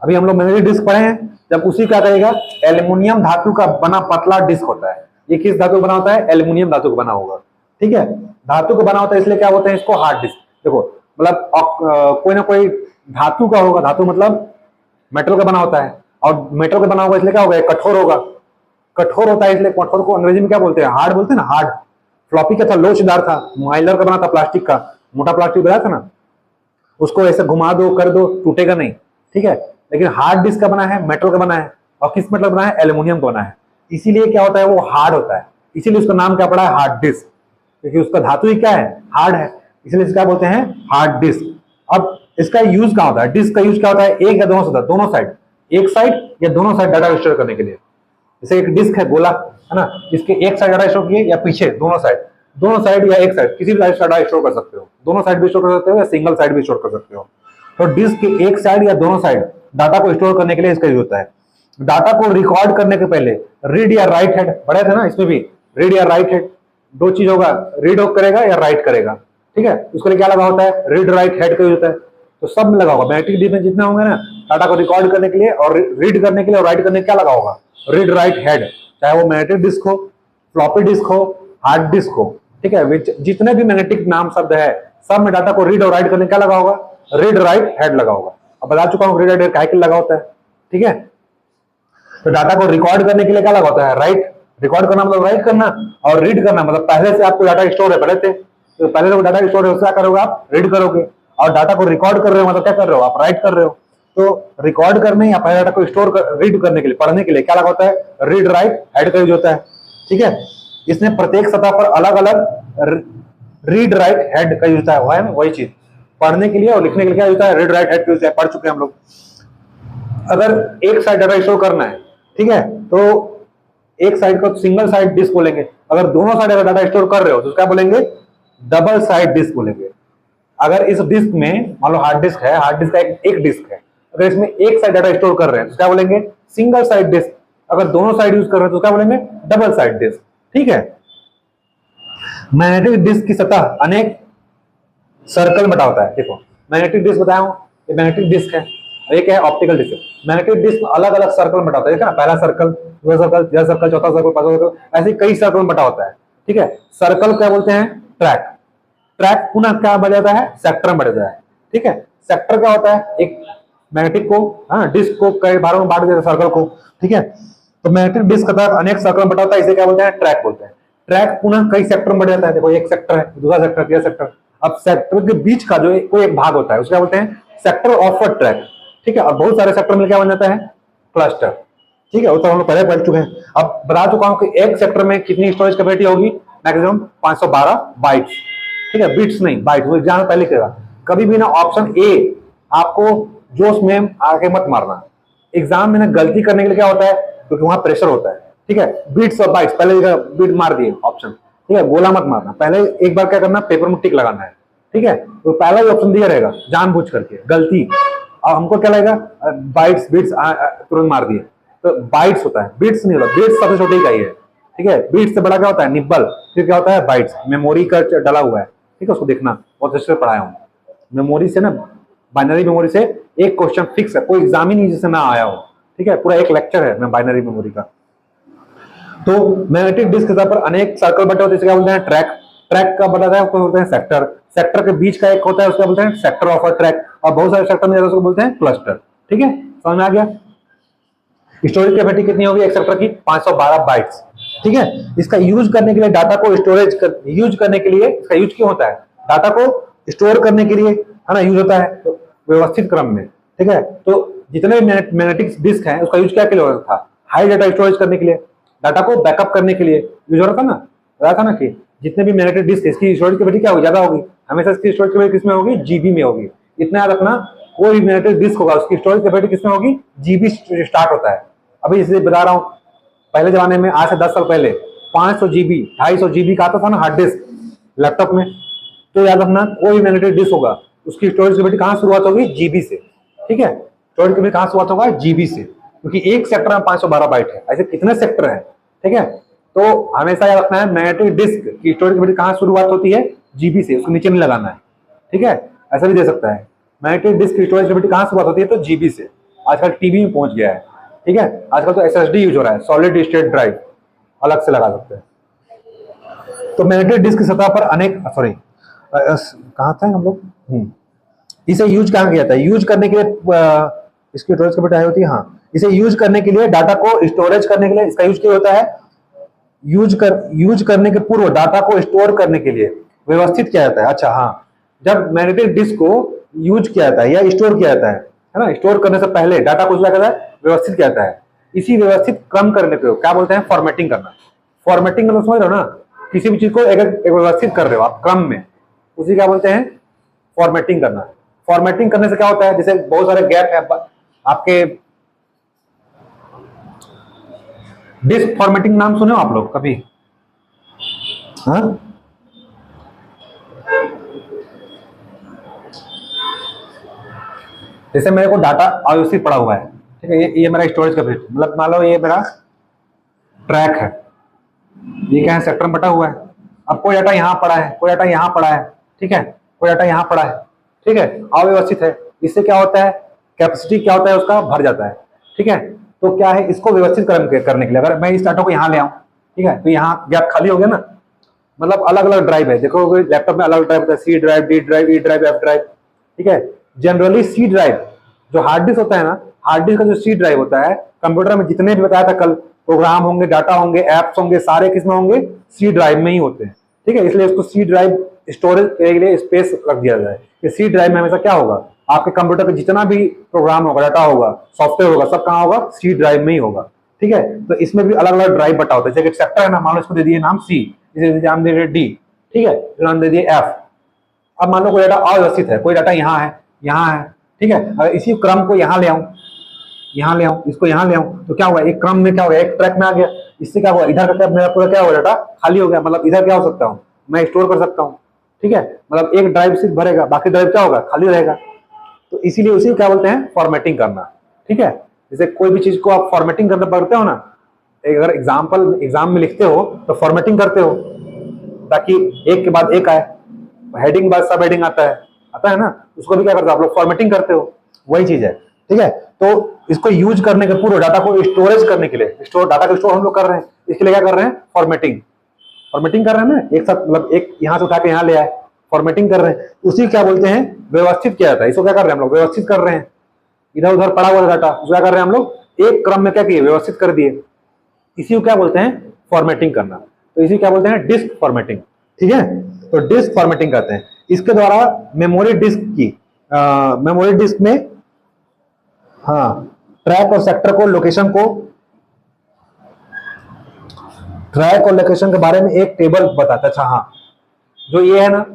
अभी हम लोग मैग्नेटिक डिस्क पढ़े हैं, जब उसी क्या करेगा, एल्युमिनियम धातु का बना पतला डिस्क होता है। ये किस धातु का बना होता है, एल्युमिनियम धातु का बना होगा, ठीक है। धातु का बना होता है, इसलिए क्या बोलते हैं इसको, हार्ड डिस्क। देखो मतलब कोई ना कोई धातु का होगा, धातु मतलब मेटल का बना होता है, और मेटल का बना होगा इसलिए क्या होगा, कठोर होगा। कठोर होता है इसलिए कठोर को अंग्रेजी में क्या बोलते हैं, हार्ड बोलते हैं ना, हार्ड। फ्लॉपी क्या था, लोचदार था। माइलर का बना था प्लास्टिक का, मोटा प्लास्टिक बनाया था ना, उसको ऐसे घुमा दो कर दो टूटेगा नहीं, ठीक है। लेकिन हार्ड डिस्क का बना है, मेटल का बना है, और किस मेटल का बना है, एल्यूमिनियम का बना है। इसीलिए क्या होता है, वो हार्ड होता है, इसीलिए उसका नाम क्या पड़ा है, हार्ड डिस्क, क्योंकि उसका धातु ही क्या है, हार्ड है, इसलिए इसका बोलते हैं हार्ड डिस्क। अब इसका यूज क्या होता है, डिस्क का यूज क्या होता है, एक या दोनों साइड, दोनों साइड, एक साइड या दोनों साइड डाटा स्टोर करने के लिए। जैसे एक डिस्क है गोला, है ना, इसके एक साइड डाटा स्टोर किए या पीछे, दोनों साइड, दोनों साइड या एक साइड, किसी भी साइड डाटा स्टोर कर सकते हो, दोनों साइड भी स्टोर कर सकते हो या सिंगल साइड भी स्टोर कर सकते हो। तो डिस्क के एक साइड या दोनों साइड डाटा को स्टोर करने के लिए इसका यूज होता है। डाटा को रिकॉर्ड करने के पहले रीड या राइट हेड, पढ़े थे ना इसमें भी, रीड या राइट हेड, दो चीज होगा, रीड करेगा या राइट करेगा, ठीक है। उसके लिए क्या लगा होता है, रीड राइट हेड का यूज होता है। तो सब में लगा होगा, मैग्नेटिक डिस्क में जितने होंगे ना, डाटा को रिकॉर्ड करने के लिए और रीड करने के लिए और राइट करने के क्या लगा होगा, रीड राइट हेड, चाहे वो मैग्नेटिक डिस्क हो, फ्लॉपी डिस्क हो, हार्ड डिस्क हो, ठीक है। जितने भी मैग्नेटिक नाम शब्द है, सब में डाटा को रीड और राइट करने क्या लगा होगा, रीड राइट हेड लगा होगा। अब बता चुका हूं रीड राइट हेड क्या लगा होता है, ठीक है। तो डाटा को रिकॉर्ड करने के लिए क्या लगा होता है, राइट। रिकॉर्ड करना मतलब राइट करना, और रीड करना मतलब पहले से आपको डाटा स्टोर है, पहले से, तो पहले से डाटा स्टोर है, उससे क्या करोगे आप, रीड करोगे। और डाटा को रिकॉर्ड कर रहे हो मतलब क्या कर रहे हो, आप राइट कर रहे हो। तो रिकॉर्ड करने या पहले डाटा को स्टोर कर, रीड करने के लिए, पढ़ने के लिए क्या लगा होता है, रीड राइट हेड का यूज होता है, ठीक है। इसने प्रत्येक सतह पर अलग अलग रीड राइट हेड का यूज होता है, वही चीज पढ़ने के लिए और लिखने के लिए क्या होता है, रीड राइट हेड का यूज है, पढ़ चुके हैं हम लोग। अगर एक साइड डाटा स्टोर करना है, ठीक है, तो एक साइड को सिंगल साइड डिस्क बोलेंगे। अगर दोनों साइड अगर डाटा स्टोर कर रहे हो तो क्या बोलेंगे, डबल साइड डिस्क बोलेंगे। अगर इस डिस्क में मान लो हार्ड डिस्क है, हार्ड डिस्क का एक डिस्क है, अगर इसमें एक साइड डाटा स्टोर कर रहे हैं तो क्या बोलेंगे, सिंगल साइड डिस्क। अगर दोनों साइड यूज कर रहे हैं तो क्या बोलेंगे, डबल साइड डिस्क, ठीक है। मैग्नेटिक डिस्क की सतह अनेक सर्कल बटा होता है। देखो मैग्नेटिक डिस्क बताया हूं, ये मैग्नेटिक डिस्क है, एक है ऑप्टिकल डिस्क। मैग्नेटिक डिस्क अलग अलग सर्कल में बटा होता है, देखा ना, पहला सर्कल, दूसरा सर्कल, तीसरा सर्कल, चौथा सर्कल, पांचवा सर्कल, ऐसे कई सर्कल में बटा होता है, ठीक है। सर्कल क्या बोलते हैं, ट्रैक। ट्रैक पुनः क्या बढ़ जाता है, सेक्टर में बढ़ जाता है, ठीक है। सेक्टर क्या होता है, एक मैग्नेटिक को, हाँ, डिस्क को कई भागों में बांट देता है, सर्कल को, ठीक है। तो मैग्नेटिक डिस्क का अनेक सर्कल में बटा होता है, इसे क्या बोलते हैं, ट्रैक बोलते हैं। ट्रैक पुनः कई सेक्टर में बढ़ जाता है। देखो एक सेक्टर है, दूसरा सेक्टर, तीसरा सेक्टर। अब सेक्टर के बीच का जो कोई एक भाग होता है उसको क्या बोलते हैं, सेक्टर ऑफ ट्रैक, ठीक है। और बहुत सारे सेक्टर में क्या बन जाता है, क्लस्टर, ठीक है। वो तो हम लोग पहले पढ़ चुके हैं। अब बता चुका हूं कि एक सेक्टर में कितनी स्टोरेज कैपेसिटी होगी, मैक्सिमम 512 बाइट्स, ठीक है, बिट्स नहीं बाइट्स। वो एग्जाम में पहले लिखेगा, कभी भी ना ऑप्शन ए आपको जोश में आके मत मारना। एग्जाम में ना गलती करने के लिए क्या होता है, क्योंकि वहां प्रेशर होता है, ठीक है। बिट्स और बाइट्स पहले बिट मार दिए ऑप्शन, ठीक है, गोला मत मारना। पहले एक बार क्या करना, पेपर में टिक लगाना है, ठीक है। तो पहला ही ऑप्शन दिया रहेगा जानबूझ करके गलती, और हमको क्या लगेगा, बाइट्स बिट्स तुरंत मार दिए, तो बाइट्स होता है, बिट्स नहीं होता। बिट्स सबसे छोटी इकाई है, ठीक है। बिट्स से बड़ा क्या होता है, निब्बल, फिर क्या होता है, बाइट्स। मेमोरी का डला हुआ है, ठीक है, उसको देखना, बहुत अच्छे से पढ़ाया हूँ। मेमोरी से ना, बाइनरी मेमोरी से एक क्वेश्चन फिक्स है, कोई एग्जाम ही नहीं जिससे ना आया हो, ठीक है, पूरा एक लेक्चर है बाइनरी मेमोरी का। तो मैग्नेटिक डिस्क के पर अनेक सर्कल बटे होते हैं, क्या बोलते हैं, ट्रैक। ट्रैक का बताता है, उसको बोलते हैं सेक्टर। सेक्टर के बीच का एक होता है, उसका बोलते हैं सेक्टर ऑफ अ ट्रैक। और बहुत सारे सेक्टर में उसको बोलते हैं क्लस्टर, ठीक है। समझ में आ गया। स्टोरेज कैपेसिटी कितनी होगी एक सेक्टर की, 512 बाइट्स, ठीक है। इसका यूज करने के लिए, डाटा को यूज करने के लिए, इसका यूज क्यों होता है, डाटा को स्टोर करने के लिए, है ना, यूज होता है तो व्यवस्थित क्रम में, ठीक है। तो जितने भी मैग्नेटिक डिस्क है उसका यूज क्या के लिए होता था, हाई डाटा स्टोरेज करने के लिए, डाटा को बैकअप करने के लिए यूज हो रहा था ना। बताया था ना कि जितने भी मैग्नेटिक डिस्क, इसकी स्टोरेज कैपेसिटी क्या होगी, ज्यादा होगी, हमेशा इसकी स्टोरेज कैपेसिटी किसमें होगी, जीबी में होगी। इतना याद रखना, कोई भी मैग्नेटिक डिस्क होगा उसकी स्टोरेज कैपेसिटी किसमें होगी, जीबी स्टार्ट होता है। अभी इसलिए बता रहा हूं, पहले जमाने में, आज से 10 साल पहले 500 जीबी 250 जीबी का आता था ना हार्ड डिस्क लैपटॉप में। तो याद रखना, कोई भी मैग्नेटिक डिस्क होगा उसकी स्टोरेज कैपेसिटी कहां शुरुआत होगी, जीबी से, ठीक है। स्टोरेज कैपेसिटी कहां शुरुआत होगा, जीबी से, क्योंकि एक सेक्टर में 512 बाइट है, ऐसे कितने सेक्टर है, ठीक है। तो हमेशा याद रखना है, मैग्नेटिक डिस्क की स्टोरेज कैपेसिटी कहां शुरुआत होती है, जीबी से, उसको नीचे नहीं लगाना है, ठीक है। ऐसा भी दे सकता है, मैग्नेटिक डिस्क की स्टोरेज कैपेसिटी कहां शुरुआत होती है, तो जीबी से। आजकल टीबी में पहुंच गया है, ठीक है। आजकल तो एसएसडी यूज हो रहा है, सॉलिड स्टेट ड्राइव अलग से लगा सकते हैं। तो मैग्नेटिक डिस्क की सतह पर अनेक, सॉरी कहां था हम लोग, इसे यूज कहां किया था, यूज करने के लिए इसकी स्टोरेज कैपेसिटी हाई होती है। हाँ, इसे यूज करने के लिए, डाटा को स्टोरेज करने के लिए इसका यूज क्या होता है, यूज करने के पूर्व डाटा को स्टोर करने के लिए व्यवस्थित किया जाता है। अच्छा हाँ, जब मैग्नेटिक डिस्क को यूज किया जाता है या स्टोर किया जाता है ना, स्टोर करने से पहले डाटा को क्या करता है, व्यवस्थित किया जाता है। इसी व्यवस्थित क्रम करने को क्या बोलते हैं, फॉर्मेटिंग करना। फॉर्मेटिंग मतलब समझ रहे हो ना, किसी भी चीज को एक व्यवस्थित कर रहे हो आप क्रम में, उसी क्या बोलते हैं, फॉर्मेटिंग करना। फॉर्मेटिंग करने से क्या होता है, जैसे बहुत सारे गैप है आपके, डिस्क फॉर्मेटिंग नाम सुने हो आप लोग कभी? हाँ, जैसे मेरे को डाटा अव्यवस्थित पड़ा हुआ है, ठीक है, ये मेरा स्टोरेज कैपेसिटी, मतलब मान लो ये मेरा ट्रैक है, ये क्या है, सेक्टर में बटा हुआ है। अब कोई डाटा यहाँ पड़ा है, कोई डाटा यहाँ पड़ा है, ठीक है, कोई डाटा यहाँ पड़ा है, ठीक है, अव्यवस्थित है। इससे क्या होता है, कैपेसिटी क्या होता है उसका, भर जाता है। ठीक है, तो क्या है, इसको व्यवस्थित करने के लिए अगर मैं इस डाटा को यहाँ ले आऊँ, ठीक है, तो यहाँ गैप खाली हो गया ना, मतलब अलग अलग ड्राइव है, देखो लैपटॉप में अलग ड्राइव होता है, C drive, D drive, E drive, F drive, ठीक है। जनरली सी ड्राइव जो हार्ड डिस्क होता है ना, हार्ड डिस्क का जो सी ड्राइव होता है, कंप्यूटर में जितने भी बताया था कल, प्रोग्राम होंगे, डाटा होंगे, एप्स होंगे, सारे किसमें होंगे, सी ड्राइव में ही होते हैं। ठीक है, इसलिए इसको सी ड्राइव स्टोरेज के लिए स्पेस रख दिया जाए कि सी ड्राइव में हमेशा क्या होगा, आपके कंप्यूटर पे जितना भी प्रोग्राम होगा, डाटा होगा, सॉफ्टवेयर होगा, सब कहाँ होगा, सी ड्राइव में ही होगा। ठीक है, तो इसमें भी अलग अलग ड्राइव बटा होता है, जैसे एक सेक्टर है ना, मान लो इसको दे दिए नाम सी, इसे नाम दे दिए डी, ठीक है, नाम दे दिए एफ। अब मान लो कोई डाटा अव्यवस्थित है, कोई डाटा यहाँ है, यहाँ है, ठीक है, अगर इसी क्रम को यहाँ ले आऊं, यहाँ ले आऊं, इसको यहाँ ले आऊं, तो क्या हुआ, एक क्रम में क्या होगा, एक ट्रैक में आ गया। इससे क्या हुआ, इधर का मेरा पूरा क्या हुआ, डाटा खाली हो गया, मतलब इधर क्या हो सकता हूँ, मैं स्टोर कर सकता हूँ। ठीक है, मतलब एक ड्राइव सिर्फ भरेगा, बाकी ड्राइव क्या होगा, खाली रहेगा। तो इसीलिए उसी क्या बोलते हैं, फॉर्मेटिंग करना। ठीक है, जैसे कोई भी चीज को आप फॉर्मेटिंग करना पड़ते हो ना, अगर एग्जाम में लिखते हो तो फॉर्मेटिंग करते हो ताकि एक के बाद एक आए, हेडिंग बाद सब हेडिंग आता है ना, उसको भी क्या करते हो आप लोग, फॉर्मेटिंग करते हो, वही चीज है। ठीक है, तो इसको यूज करने के पूर्व डाटा को स्टोरेज करने के लिए, डाटा को स्टोर हम लोग कर रहे हैं, इसके लिए क्या कर रहे हैं, फॉर्मेटिंग कर रहे हैं ना, एक साथ, मतलब एक यहां से उठा के यहाँ ले आए, फॉर्मेटिंग कर रहे हैं, उसी क्या बोलते हैं, व्यवस्थित किया जाता है। इसको क्या कर रहे हैं हम लोग, व्यवस्थित कर रहे हैं। इधर उधर पड़ा हुआ डाटा उसको क्या कर रहे हैं हम लोग, एक क्रम में क्या किए, व्यवस्थित कर दिए। इसी को क्या बोलते हैं, फॉर्मेटिंग करना। तो इसी क्या बोलते हैं, डिस्क फॉर्मेटिंग। ठीक है, तो डिस्क फॉर्मेटिंग करते हैं। इसके द्वारा मेमोरी डिस्क में हाँ, ट्रैक और सेक्टर को, लोकेशन के बारे में एक टेबल बताता है। अच्छा हाँ, जो ये है ना,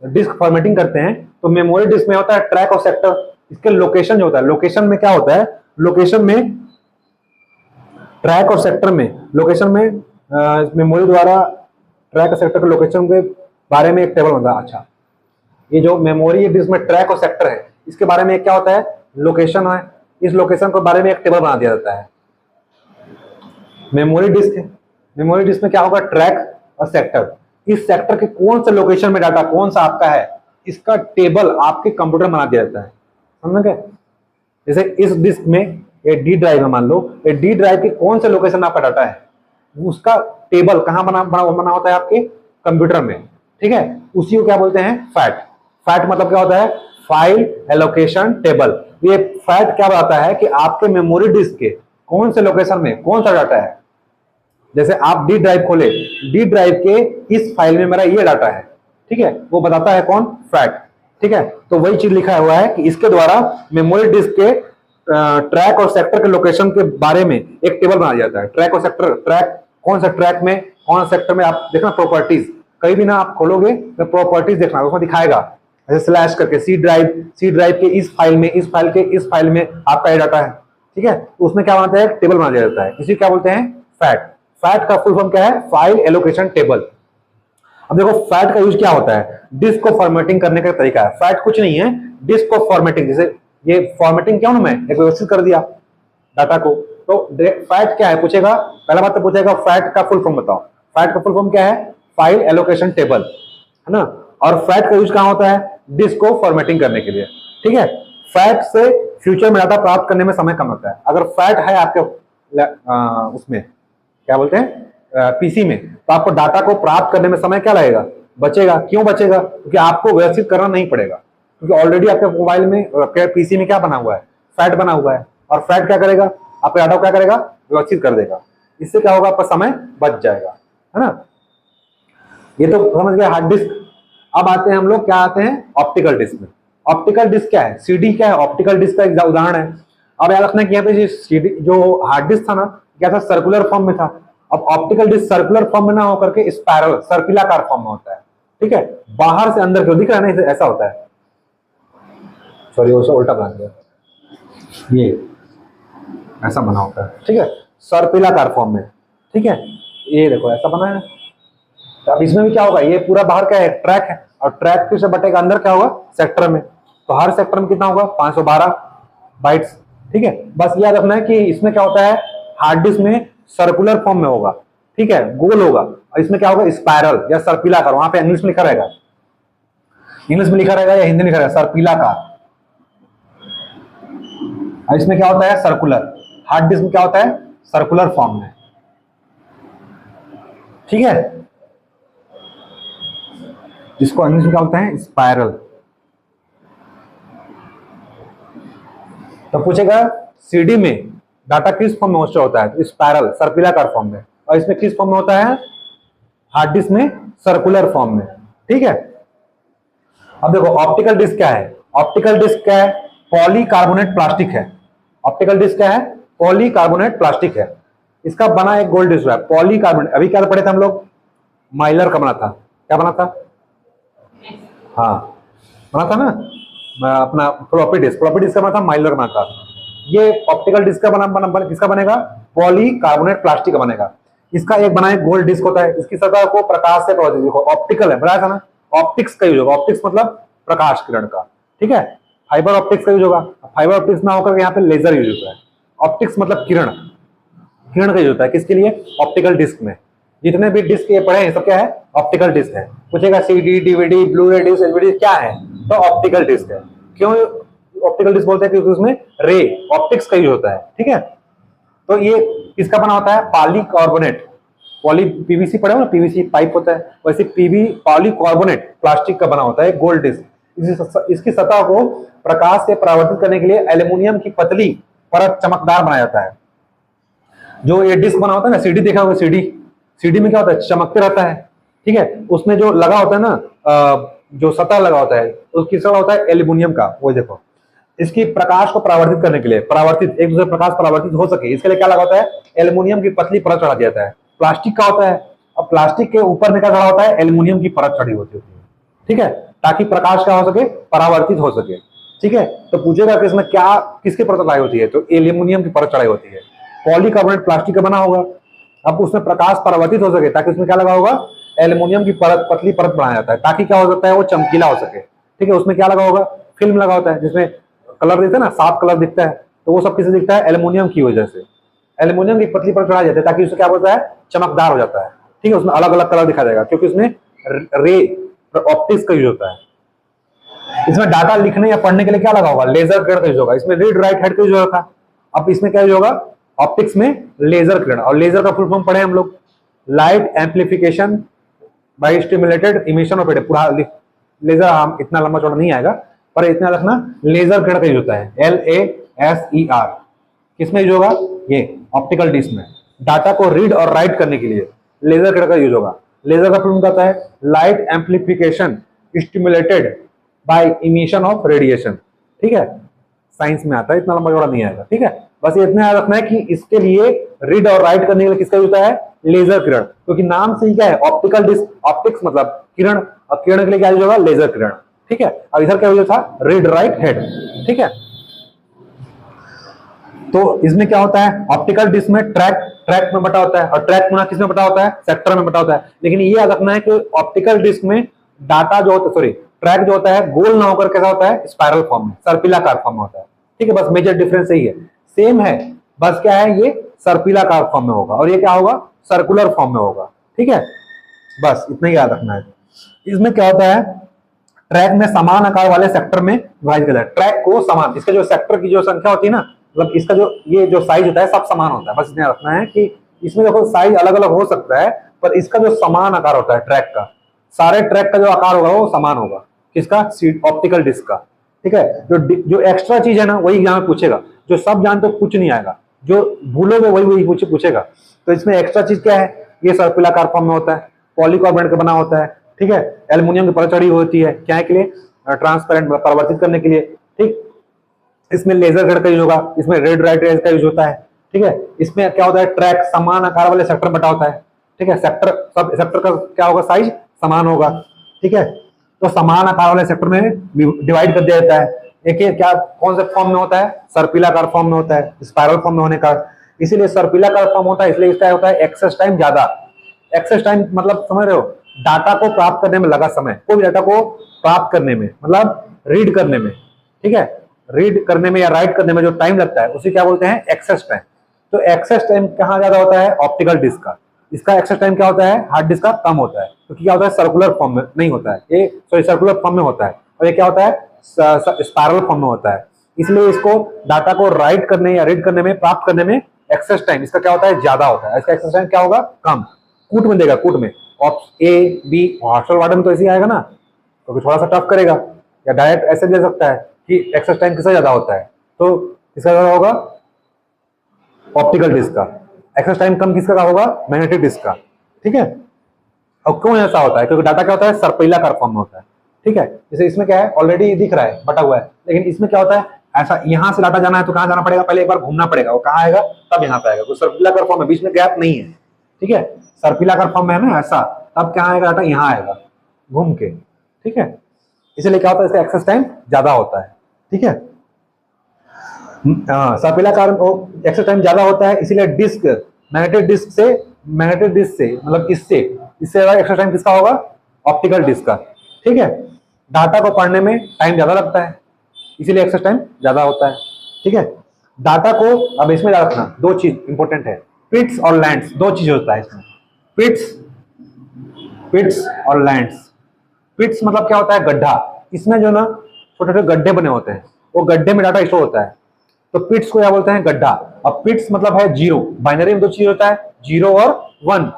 डिस्क फॉर्मेटिंग करते हैं तो मेमोरी डिस्क में होता है ट्रैक और सेक्टर, इसके लोकेशन जो होता है, लोकेशन में क्या होता है, लोकेशन में ट्रैक और सेक्टर में, लोकेशन में मेमोरी द्वारा ट्रैक और सेक्टर के लोकेशन के बारे में एक टेबल बनता है। अच्छा, ये जो मेमोरी डिस्क में ट्रैक और सेक्टर है, इसके बारे में क्या होता है, लोकेशन है, इस लोकेशन के बारे में एक टेबल बना दिया जाता है। मेमोरी डिस्क में क्या होगा, ट्रैक और सेक्टर, इस सेक्टर के कौन से लोकेशन में डाटा कौन सा आपका है, इसका टेबल आपके कंप्यूटर में बना दिया जाता है। समझ गए, जैसे इस डिस्क में ये डी ड्राइव है, मान लो ये डी ड्राइव के कौन से लोकेशन आपका डाटा है, उसका टेबल कहां बना होता है, आपके कंप्यूटर में। ठीक है, उसी को क्या बोलते हैं, फैट मतलब क्या होता है, फाइल एलोकेशन टेबल। ये फैट क्या बताता है कि आपके मेमोरी डिस्क के कौन से लोकेशन में कौन सा डाटा है। जैसे आप डी ड्राइव खोले, डी ड्राइव के इस फाइल में मेरा ये डाटा है, ठीक है, वो बताता है कौन, फैट। ठीक है, तो वही चीज लिखा हुआ है कि इसके द्वारा मेमोरी डिस्क के ट्रैक और सेक्टर के लोकेशन के बारे में एक टेबल बनाया जाता है। ट्रैक और सेक्टर, ट्रैक कौन सा ट्रैक में, कौन सा सेक्टर में, आप देखना प्रॉपर्टीज, कहीं भी ना आप खोलोगे तो प्रॉपर्टीज देखना, उसमें दिखाएगा ऐसे स्लैश करके, सी ड्राइव के इस फाइल में, इस फाइल के इस फाइल में आपका ये डाटा है। ठीक है, तो उसमें क्या बनाता है, टेबल बनाया जाता है, इसी क्या बोलते हैं, फैट का फुल फॉर्म क्या है, फाइल एलोकेशन टेबल। अब देखो फैट का यूज क्या होता है, डिस्क को फॉर्मेटिंग करने का तरीका है। फैट कुछ नहीं है, डिस्क को फॉर्मेटिंग, जैसे ये फॉर्मेटिंग क्या हूं मैं, एक व्यवस्थित कर दिया डाटा को, तो फैट क्या है पूछेगा, पहला बात तो पूछेगा फैट का फुल फॉर्म बताओ। फैट का फुल फॉर्म क्या है, फाइल एलोकेशन टेबल, है ना। और फैट का यूज कहां होता है, डिस्क को फॉर्मेटिंग करने के लिए। ठीक है, फैट से फ्यूचर में डाटा प्राप्त करने में समय कम लगता है। अगर फैट है आपके उसमें क्या बोलते हैं, पीसी में, तो आपको डाटा को प्राप्त करने में समय क्या लगेगा, बचेगा। क्यों बचेगा, क्योंकि आपको व्यवस्थित करना नहीं पड़ेगा, क्योंकि ऑलरेडी आपके मोबाइल में, आपके पीसी में क्या बना हुआ है, फैट बना हुआ है, और फैट क्या करेगा, आपके डाटा को क्या करेगा, व्यवस्थित कर देगा। इससे क्या होगा, आपका समय बच जाएगा, है ना। ये तो समझ गए हार्ड डिस्क। अब आते हैं हम लोग क्या आते हैं ऑप्टिकल डिस्क में। ऑप्टिकल डिस्क क्या है, सीडी क्या है, ऑप्टिकल डिस्क का एक उदाहरण है। अब याद रखना कि यहाँ पे सीडी जो हार्ड डिस्क था ना, क्या था, सर्कुलर फॉर्म में था। अब ऑप्टिकल डिस्क सर्कुलर फॉर्म में ना होकर के स्पाइरल सर्पिलाकार फॉर्म में होता है, ठीक है, बाहर से अंदर क्यों दिख रहा है ना, ऐसा होता है, सॉरी वो उल्टा बना दिया, ये ऐसा बना होता है, ठीक है, सर्पिलाकार फॉर्म में, ठीक है, ये देखो ऐसा बना है। तो अब इसमें भी क्या होगा, ये पूरा बाहर क्या है, ट्रैक है, और ट्रैक किससे बटेगा, अंदर क्या होगा, सेक्टर में। तो हर सेक्टर में कितना होगा, 512 बाइट्स, ठीक है। बस याद रखना है कि इसमें क्या होता है, हार्ड डिस्क में सर्कुलर फॉर्म में होगा, ठीक है, गोल होगा, और इसमें क्या होगा, स्पाइरल या सर्पिलाकार। वहां पे इंग्लिश में लिखा रहेगा, इंग्लिश में लिखा रहेगा या हिंदी में लिखा रहेगा, सर्पिलाकार। और इसमें क्या होता है, सर्कुलर। हार्ड डिस्क में क्या होता है, सर्कुलर फॉर्म में, ठीक है। जिसको इंग्लिश में क्या होता है, स्पाइरल। तो पूछेगा सीडी में डाटा किस फॉर्म में स्टोर होता है, तो स्पाइरल सर्पिलाकार फॉर्म में, और इसमें किस फॉर्म में होता है, हार्ड डिस्क में सर्कुलर फॉर्म में, ठीक है। अब देखो ऑप्टिकल डिस्क क्या है, ऑप्टिकल डिस्क क्या है, पॉलीकार्बोनेट प्लास्टिक है। ऑप्टिकल डिस्क क्या है, पॉलीकार्बोनेट प्लास्टिक है। इसका बना एक गोल्ड डिस्क है, पॉलीकार्बोनेट। अभी क्या पढ़े थे हम लोग, माइलर का बना था, क्या बना था, हाँ बना था ना अपना फ्लॉपी डिस्क का बना था, माइलर बना था। ये ऑप्टिकल डिस्क का बना किसका बनेगा, पॉलीकार्बोनेट प्लास्टिक का बनेगा। इसका एक बना एक गोल्ड डिस्क होता है, इसकी सतह को प्रकाश से प्रभावित, देखो ऑप्टिकल है, बताया था ना, ऑप्टिक्स का यूज होगा, ऑप्टिक्स मतलब प्रकाश किरण का, ठीक है। फाइबर ऑप्टिक्स का यूज होगा, फाइबर ऑप्टिक्स ना होकर यहाँ पे लेजर यूज होता है। ऑप्टिक्स मतलब किरण, किरण का यूज होता है किसके लिए, ऑप्टिकल डिस्क में। जितने भी डिस्क ये पढ़े हैं सब क्या है, ऑप्टिकल डिस्क है। पूछेगा CD, DVD, Blu-ray disc, LVD क्या है, तो ऑप्टिकल डिस्क है। क्यों ऑप्टिकल डिस्क बोलते हैं, क्योंकि उसमें रे ऑप्टिक्स का यूज होता है, ठीक है। तो ये किसका बना होता है, पॉलीकार्बोनेट, पॉली पीवीसी पढ़े हो ना, पीवीसी पाइप होता है, वैसे पॉलीकार्बोनेट प्लास्टिक का बना होता है गोल्ड डिस्क। इसकी सतह को प्रकाश से परावर्तित करने के लिए एल्युमिनियम की पतली परत चमकदार बनाया जाता है। जो ये डिस्क बना होता है ना, सीडी देखा होगा, सीडी में क्या होता है, चमकते रहता है, ठीक है। उसमें जो लगा होता है ना, जो सतह लगा होता है, उसकी सतह होता है एल्युमिनियम का, वो देखो। इसकी प्रकाश को परावर्तित करने के लिए, परावर्तित एक दूसरे प्रकाश परावर्तित हो सके, इसके लिए क्या लगा होता है, एल्युमिनियम की पतली परत चढ़ा दिया जाता है। प्लास्टिक का होता है, अब प्लास्टिक के ऊपर में क्या चढ़ा होता है, एल्युमिनियम की परत चढ़ी होती है, ठीक है, ताकि प्रकाश क्या हो सके, परावर्तित हो सके, ठीक है। तो पूछेगा कि इसमें क्या किसकी परत चढ़ाई होती है, तो एल्युमिनियम की परत चढ़ाई होती है। पॉलीकार्बोनेट प्लास्टिक का बना होगा, अब उसमें प्रकाश परावर्तित हो सके, ताकि उसमें क्या लगा होगा, एल्युमिनियम की परत, पतली परत बनाया जाता है, ताकि क्या हो सकता है, वो चमकीला हो सके, ठीक है। उसमें क्या लगा होगा, फिल्म लगा होता है, जिसमें कलर दिखता है ना, साफ कलर दिखता है, तो वो सब किससे दिखता है, एल्युमिनियम की वजह से। एल्युमिनियम की पतली परत चढ़ाई जाती है, ताकि उससे क्या होता है, चमकदार हो जाता है, ठीक है। उसमें अलग अलग कलर दिखा जाएगा, क्योंकि उसमें रे ऑप्टिक्स का यूज होता है। इसमें डाटा लिखने या पढ़ने के लिए क्या लगा होगा, लेजर किरण का यूज होगा। इसमें रीड राइट हेड का यूज होता था, अब इसमें क्या यूज होगा, ऑप्टिक्स में लेजर किरण। और लेजर का फुल फॉर्म पढ़े हम लोग, light amplification by stimulated emission of, पूरा लेजर हम इतना लंबा चौड़ा नहीं आएगा, पर इतना रखना, लेजर किरण का यूज होता है, LASER। किसमें यूज होगा, ये ऑप्टिकल डिस्क में। डाटा को रीड और राइट करने के लिए लेजर किरण का यूज होगा। लेजर का फुल फॉर्म क्या है, light amplification stimulated by emission of radiation, ठीक है। साइंस में आता है, इतना लंबा चौड़ा नहीं आएगा, ठीक है। बस इतना याद रखना है कि इसके लिए रीड और राइट करने के लिए किसका यूज होता है, लेजर किरण, क्योंकि नाम से ही क्या है, ऑप्टिकल डिस्क, ऑप्टिक्स मतलब किरण, और किरण के लिए क्या यूज होगा, लेजर किरण, ठीक है। और इधर क्या यूज था, रीड राइट हेड, ठीक है। तो इसमें क्या होता है, ऑप्टिकल डिस्क में ट्रैक में बटा होता है, और ट्रैक में किस में बटा होता है, सेक्टर में बटा होता है। लेकिन ये याद रखना है कि ऑप्टिकल डिस्क में डाटा जो होता है, सॉरी ट्रैक जो होता है, गोल ना होकर कैसा होता है, स्पाइरल फॉर्म में, सर्पिलाकार फॉर्म में होता है, ठीक है। बस मेजर डिफरेंस यही है, सेम है, बस क्या है, ये सर्पिलाकार फॉर्म में होगा, और ये क्या होगा, सर्कुलर फॉर्म में होगा, ठीक है। बस इतना ही याद रखना है। इसमें क्या होता है, ट्रैक में समान आकार वाले सेक्टर में विभाजित किया जाता है। ट्रैक को समान, इसके जो सेक्टर की जो संख्या होती है ना, मतलब इसका जो ये जो साइज होता है, सब समान होता है। बस इतना रखना है कि इसमें देखो साइज अलग अलग हो सकता है, पर इसका जो समान आकार होता है ट्रैक का, सारे ट्रैक का जो आकार होगा वो समान होगा, किसका, ऑप्टिकल डिस्क का, ठीक है। जो एक्स्ट्रा चीज है ना वही यहाँ पे पूछेगा, जो सब जानते हो कुछ नहीं आएगा, जो भूलोगे वही वही पूछेगा। तो इसमें एक्स्ट्रा चीज क्या है, ये सर्कुलर फॉर्म में होता है, पॉलीकार्बोनेट का बना होता है, ठीक है। एल्युमिनियम की परत चढ़ी होती है, क्या के लिए, ट्रांसपेरेंट परावर्तित करने के लिए, ठीक। इसमें लेजर गढ़ का यूज होगा, इसमें रेड राइट रेज का यूज होता है, ठीक है। इसमें क्या होता है, ट्रैक समान आकार वाले सेक्टर बटा होता है, ठीक है। सेक्टर, सब सेक्टर का क्या होगा, साइज समान होगा, ठीक है। तो समान आकार वाले सेक्टर में डिवाइड कर दिया जाता है। एक क्या, कौन से फॉर्म में होता है, सर्पिलाकार फॉर्म में होता है, स्पाइरल फॉर्म में होने का, इसीलिए सर्पिलाकार फॉर्म होता है, इसलिए इसका होता है एक्सेस टाइम ज्यादा। एक्सेस टाइम मतलब समझ रहे हो, डाटा को प्राप्त करने में लगा समय, कोई भी डाटा को प्राप्त करने में, मतलब रीड करने में, ठीक है, रीड करने में या राइट करने में जो टाइम लगता है उसे क्या बोलते हैं, एक्सेस टाइम। तो एक्सेस टाइम कहाँ ज्यादा होता है, ऑप्टिकल डिस्क का। इसका एक्सेस टाइम क्या होता है, हार्ड डिस्क का कम होता है, क्योंकि क्या होता है, सर्कुलर फॉर्म में नहीं होता है ये, सॉरी सर्कुलर फॉर्म में होता है, और ये क्या होता है, स्पाइरल फॉर्म में होता है। इसलिए इसको डाटा को राइट करने या रीड करने में, प्राप्त करने में एक्सेस टाइम इसका क्या होता है, ज्यादा होता है। इसका एक्सेस टाइम क्या होगा, कम। कूट में देगा, कूट में ए बी, हॉस्टल वार्डन में तो ऐसे ही आएगा ना, क्योंकि थोड़ा सा टफ करेगा, या डायरेक्ट ऐसे दे सकता है कि एक्सेस टाइम किसका ज्यादा होता है, तो किसका ज्यादा होगा, ऑप्टिकल डिस्क का। एक्सेस टाइम कम किसका होगा, मैग्नेटिक डिस्क का, ठीक है। और क्यों ऐसा होता है, क्योंकि डाटा क्या होता है, सर्पिलाकार फॉर्म में होता है, ठीक है। जैसे इसमें क्या है, ऑलरेडी दिख रहा है, बटा हुआ है, लेकिन इसमें क्या होता है, ऐसा यहां से डाटा जाना है तो कहां जाना पड़ेगा, पहले एक बार घूमना पड़ेगा, वो कहां आएगा, तब यहाँ पे आएगा। तो सर्पिलाकार फॉर्म में बीच में गैप नहीं है, ठीक है। सर्पिलाकार फॉर्म में है ना ऐसा, तब क्या आएगा, डाटा यहाँ आएगा घूम के, ठीक है। इसलिए क्या होता है, इसका एक्सेस टाइम ज्यादा होता है, ठीक है। सर्पिलाकार एक्सेस टाइम ज्यादा होता है, इसीलिए डिस्क, मैग्नेटिक डिस्क से मतलब इससे एक्सेस टाइम किसका होगा, ऑप्टिकल डिस्क का, ठीक है। डाटा को पढ़ने में टाइम ज्यादा लगता है, इसीलिए एक्सेस टाइम ज्यादा होता है, ठीक है। डाटा को, अब इसमें याद रखना दो चीज इंपॉर्टेंट है, पिट्स और लैंड्स, दो चीज होता है इसमें, पिट्स और लैंड्स। पिट्स मतलब क्या होता है, गड्ढा, इसमें जो ना छोटे छोटे गड्ढे बने होते हैं, वो गड्ढे में डाटा स्टोर होता है, तो पिट्स को क्या बोलते हैं, गड्ढा। अब पिट्स मतलब है जीरो, बाइनरी में दो चीज होता है, जीरो और वन।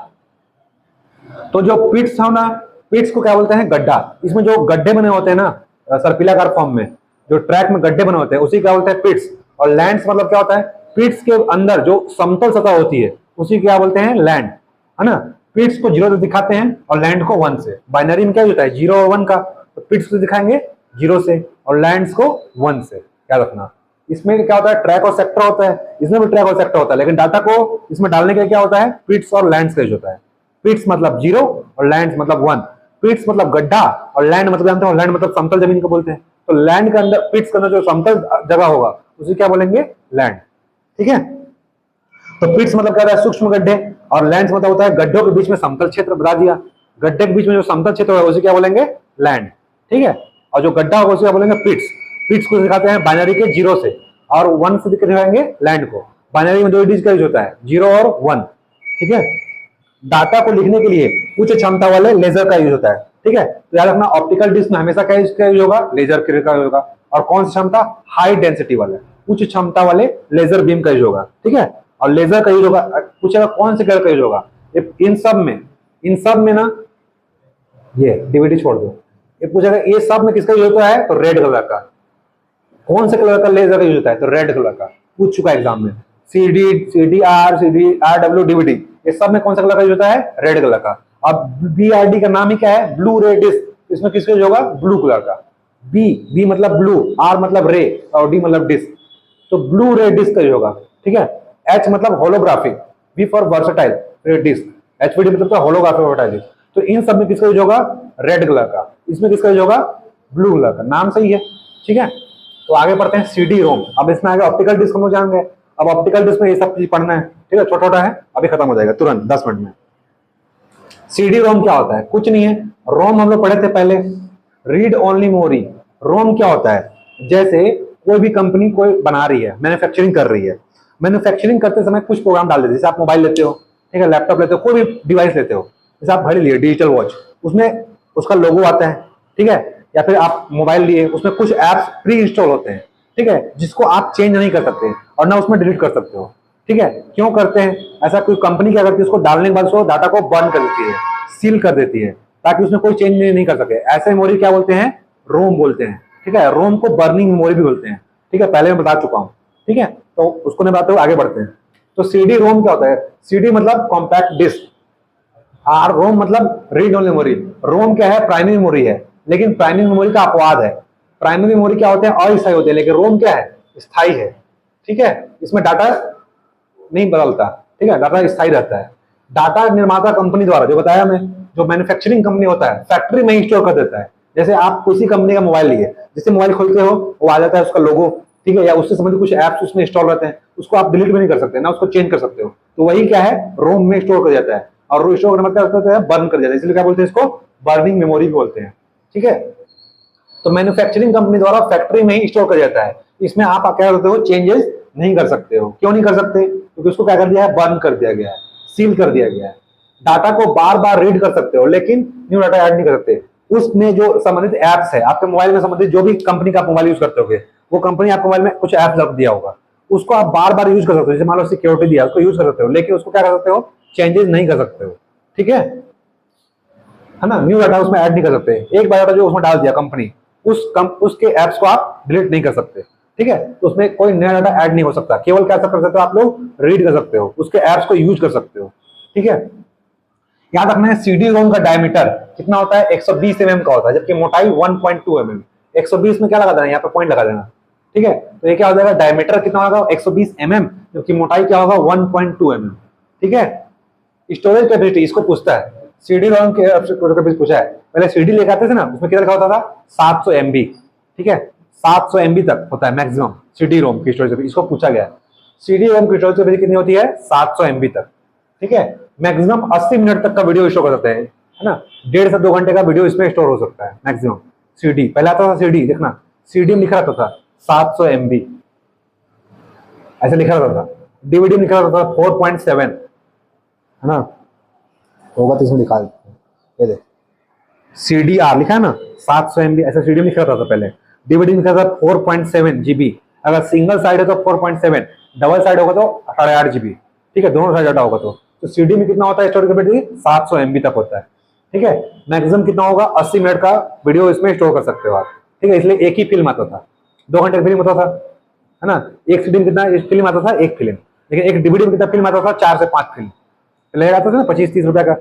तो जो पिट्स हो ना, पिट्स को क्या बोलते हैं, गड्ढा। इसमें जो गड्ढे बने होते हैं ना सर्पिलाकार फॉर्म में, जो ट्रैक में गड्ढे बने होते हैं उसी क्या बोलते हैं, पिट्स। और लैंड्स मतलब क्या होता है, पिट्स के अंदर जो समतल सतह होती है उसी क्या बोलते हैं, लैंड, है ना। पिट्स को जीरो से दिखाते हैं और लैंड को वन से। बाइनरी में क्या होता है, जीरो और वन का, तो पिट्स को दिखाएंगे जीरो से और लैंड्स को वन से, याद रखना। इसमें क्या होता है, ट्रैक और सेक्टर होता है, इसमें भी ट्रैक और सेक्टर होता है, लेकिन डाटा को इसमें डालने के लिए क्या होता है, पिट्स और लैंड्स का यूज होता है। पिट्स मतलब जीरो और लैंड्स मतलब वन। पिट्स मतलब गड्ढा और लैंड मतलब जानते हो, लैंड मतलब समतल जमीन को बोलते हैं। तो लैंड के अंदर, पिट्स के अंदर जो समतल जगह होगा उसे क्या बोलेंगे, लैंड, ठीक है। तो पिट्स मतलब क्या होता है, सूक्ष्म गड्ढे, और लैंड्स मतलब होता है गड्ढों के बीच में समतल क्षेत्र, बता दिया। गड्ढे के बीच में जो समतल क्षेत्र है उसे क्या बोलेंगे, लैंड, ठीक है। और जो गड्ढा होगा उसे क्या बोलेंगे, पिट्स। पिट्स को दिखाते हैं बाइनरी के जीरो से, और वन से दिखाएंगे लैंड को। बाइनरी में दो डिजिट का यूज होता है, जीरो और वन, ठीक है। डाटा को लिखने के लिए उच्च क्षमता वाले लेजर का यूज होता है, ठीक है। तो याद रखना, ऑप्टिकल डिस्क में हमेशा क्या यूज होगा, लेजर का यूज होगा। और कौन सी क्षमता, हाई डेंसिटी वाले, उच्च क्षमता वाले लेजर बीम का यूज होगा, ठीक है। और लेजर का यूज होगा, पूछेगा कौन से कलर का यूज होगा, इन सब में ना, ये डीवीडी छोड़ दो, ये पूछेगा ये सब में किसका यूज होता है, तो रेड कलर का। कौन से कलर का लेजर का यूज होता है, तो रेड कलर का, पूछ चुका एग्जाम में। CDR, डीवीडी, ये सब में कौन सा कलर का यूज होता है, रेड कलर का। अब BRD का नाम ही क्या है, ब्लू रे डिस्क, इसमें किसका यूज होगा, ब्लू कलर का। बी मतलब ब्लू, R मतलब रे, और D मतलब डिस्क, तो ब्लू रे डिस्क का यूज होगा, ठीक है। H मतलब होलोग्राफिक, V फॉर वर्सटाइल रे डिस्क, HVD मतलब होलोग्राफिक वर्सटाइल डिस्क। तो इन सब में किसका यूज होगा, रेड कलर का। इसमें किसका यूज होगा, ब्लू कलर का। नाम सही है, ठीक है। तो आगे पढ़ते हैं CD-ROM। अब इसमें आगे ऑप्टिकल डिस्क हम लोग जान गए। अब ऑप्टिकल डिस्क में ये सब चीज पढ़ना है, ठीक है, छोटा छोटा है, अभी खत्म हो जाएगा तुरंत 10 मिनट में। CD-ROM क्या होता है, कुछ नहीं है। रोम हम लोग पढ़े थे पहले, रीड ओनली मेमोरी। रोम क्या होता है, जैसे कोई भी कंपनी कोई बना रही है, मैन्युफैक्चरिंग कर रही है, मैन्युफैक्चरिंग करते समय कुछ प्रोग्राम डाल देते हैं। जैसे आप मोबाइल लेते हो, ठीक है, लैपटॉप लेते हो, कोई भी डिवाइस लेते हो, जैसे आप घड़ी लिए डिजिटल वॉच, उसमें उसका लोगो आता है, ठीक है। या फिर आप मोबाइल लिए, उसमें कुछ एप्स प्री इंस्टॉल होते हैं, ठीक है, जिसको आप चेंज नहीं कर सकते और ना उसमें डिलीट कर सकते हो, ठीक है। क्यों करते हैं ऐसा, कोई कंपनी क्या करती है, उसको डालने के बाद उसको डाटा को बर्न कर देती है, सील कर देती है, ताकि उसमें कोई चेंज नहीं कर सके। ऐसे मेमोरी क्या बोलते हैं, रोम बोलते हैं, ठीक है। रोम को बर्निंग मेमोरी भी बोलते हैं, ठीक है, पहले मैं बता चुका हूँ, ठीक है। तो उसको नहीं बताते हुए आगे बढ़ते हैं। तो सीडी रोम क्या होता है? सीडी मतलब कॉम्पैक्ट डिस्क, और रोम मतलब रीड ओनली मेमोरी। रोम क्या है? प्राइमरी मेमोरी है, लेकिन प्राइमरी मेमोरी का अपवाद है। प्राइमरी मेमोरी क्या होते हैं? अस्थायी होते हैं, लेकिन रोम क्या है? स्थायी है, ठीक है। इसमें डाटा नहीं बदलता, ठीक है, डाटा स्थायी रहता है। डाटा निर्माता कंपनी द्वारा, जो बताया मैं, जो मैन्युफैक्चरिंग कंपनी होता है, फैक्ट्री में ही स्टोर कर देता है। जैसे आप किसी कंपनी का मोबाइल लिए, जैसे मोबाइल खोलते हो वो आ जाता है उसका लोगो, ठीक है, या उससे संबंधित कुछ एप्स उसमें इंस्टॉल रहते हैं, उसको आप डिलीट भी नहीं कर सकते ना, उसको चेंज कर सकते हो। तो वही क्या है? रोम में स्टोर कर जाता है, और स्टोर करने मतलब होता है बर्न कर जाता है, इसलिए क्या बोलते हैं इसको? बर्निंग मेमोरी बोलते हैं, ठीक है। तो मैन्युफैक्चरिंग कंपनी द्वारा फैक्ट्री में ही स्टोर कर जाता है। इसमें आप क्या करते हो? चेंजेस नहीं कर सकते हो। क्यों नहीं कर सकते? क्योंकि उसको क्या कर दिया है? बर्न कर दिया गया है, सील कर दिया गया है। डाटा को बार बार रीड कर सकते हो, लेकिन न्यू डाटा ऐड नहीं कर सकते। उसमें जो संबंधित एप्स है, आपके मोबाइल में संबंधित जो भी कंपनी का मोबाइल यूज करते होगे, वो कंपनी आपके मोबाइल में कुछ ऐप्स रख दिया होगा, उसको आप बार बार यूज कर सकते हो। जैसे मान लो सिक्योरिटी दिया, उसको यूज कर सकते हो, लेकिन उसको क्या कर सकते हो? चेंजेस नहीं कर सकते हो, ठीक है ना। न्यू डाटा उसमें ऐड नहीं कर सकते। एक बार डाटा जो उसमें डाल दिया कंपनी, उसके एप्स को आप डिलीट नहीं कर सकते, ठीक है। तो उसमें कोई नया डाटा ऐड नहीं हो सकता। केवल क्या कर सकते हो आप लोग? रीड कर सकते हो, उसके एप्स को यूज कर सकते हो, ठीक है। याद रखना है, सीडी रोम का डायमीटर कितना होता है? 120 mm का होता है, जबकि मोटाई 1.2 mm। 120 में क्या लगा देना? यहाँ पे पॉइंट लगा देना, ठीक है। तो ये क्या हो जाएगा? डायमीटर कितना होगा? 120 mm, जबकि मोटाई क्या होगा? 1.2 mm, ठीक है। स्टोरेज कैपेसिटी इसको पूछता है, सीडी रोम के पूछा है। पहले सीडी लेकर आते थे ना, उसमें कितना लिखा होता था? 700 MB, ठीक है। 700 MB तक होता है मैक्सिमम सीडी रोम की स्टोरेज। इसको पूछा गया है सीडी रोम की स्टोरेज कैपेसिटी कितनी होती है? 700 MB तक, ठीक है। मैक्सिमम 80 मिनट तक का वीडियो स्टोर कर सकते हैं, है ना। 1.5 से 2 घंटे का वीडियो इसमें स्टोर हो सकता है मैक्सिमम। सीडी पहले आता था, सीडी देखना, सीडी में लिखा रहता था 700 MB, ऐसा लिखा रहता था। डीवीडी में लिखा रहता था 4.7, है ना, होगा तो इसमें लिखा ये देख, CDR लिखा है ना, 700 MB, ऐसा सीडी में लिखा रहता था पहले। डीवीडी में लिखा था 4.7 GB। अगर सिंगल साइड है तो 4.7, डबल साइड होगा तो 8.5 GB, ठीक है, दोनों साइड डाटा होगा तो सीडी में कितना होता है? स्टोरेज कैपेसिटी 700 MB तक होता है, ठीक है। मैक्सिमम कितना होगा? 80 मिनट का वीडियो इसमें स्टोर कर सकते हो आप, ठीक है। इसलिए एक ही फिल्म आता था, 2 घंटे का फिल्म होता था, है ना। एक सीडी में कितना फिल्म आता था? एक फिल्म। लेकिन एक डीवीडी में कितना फिल्म आता था? 4 से 5 फिल्म लेकर आता था ना, 25-30 रुपए का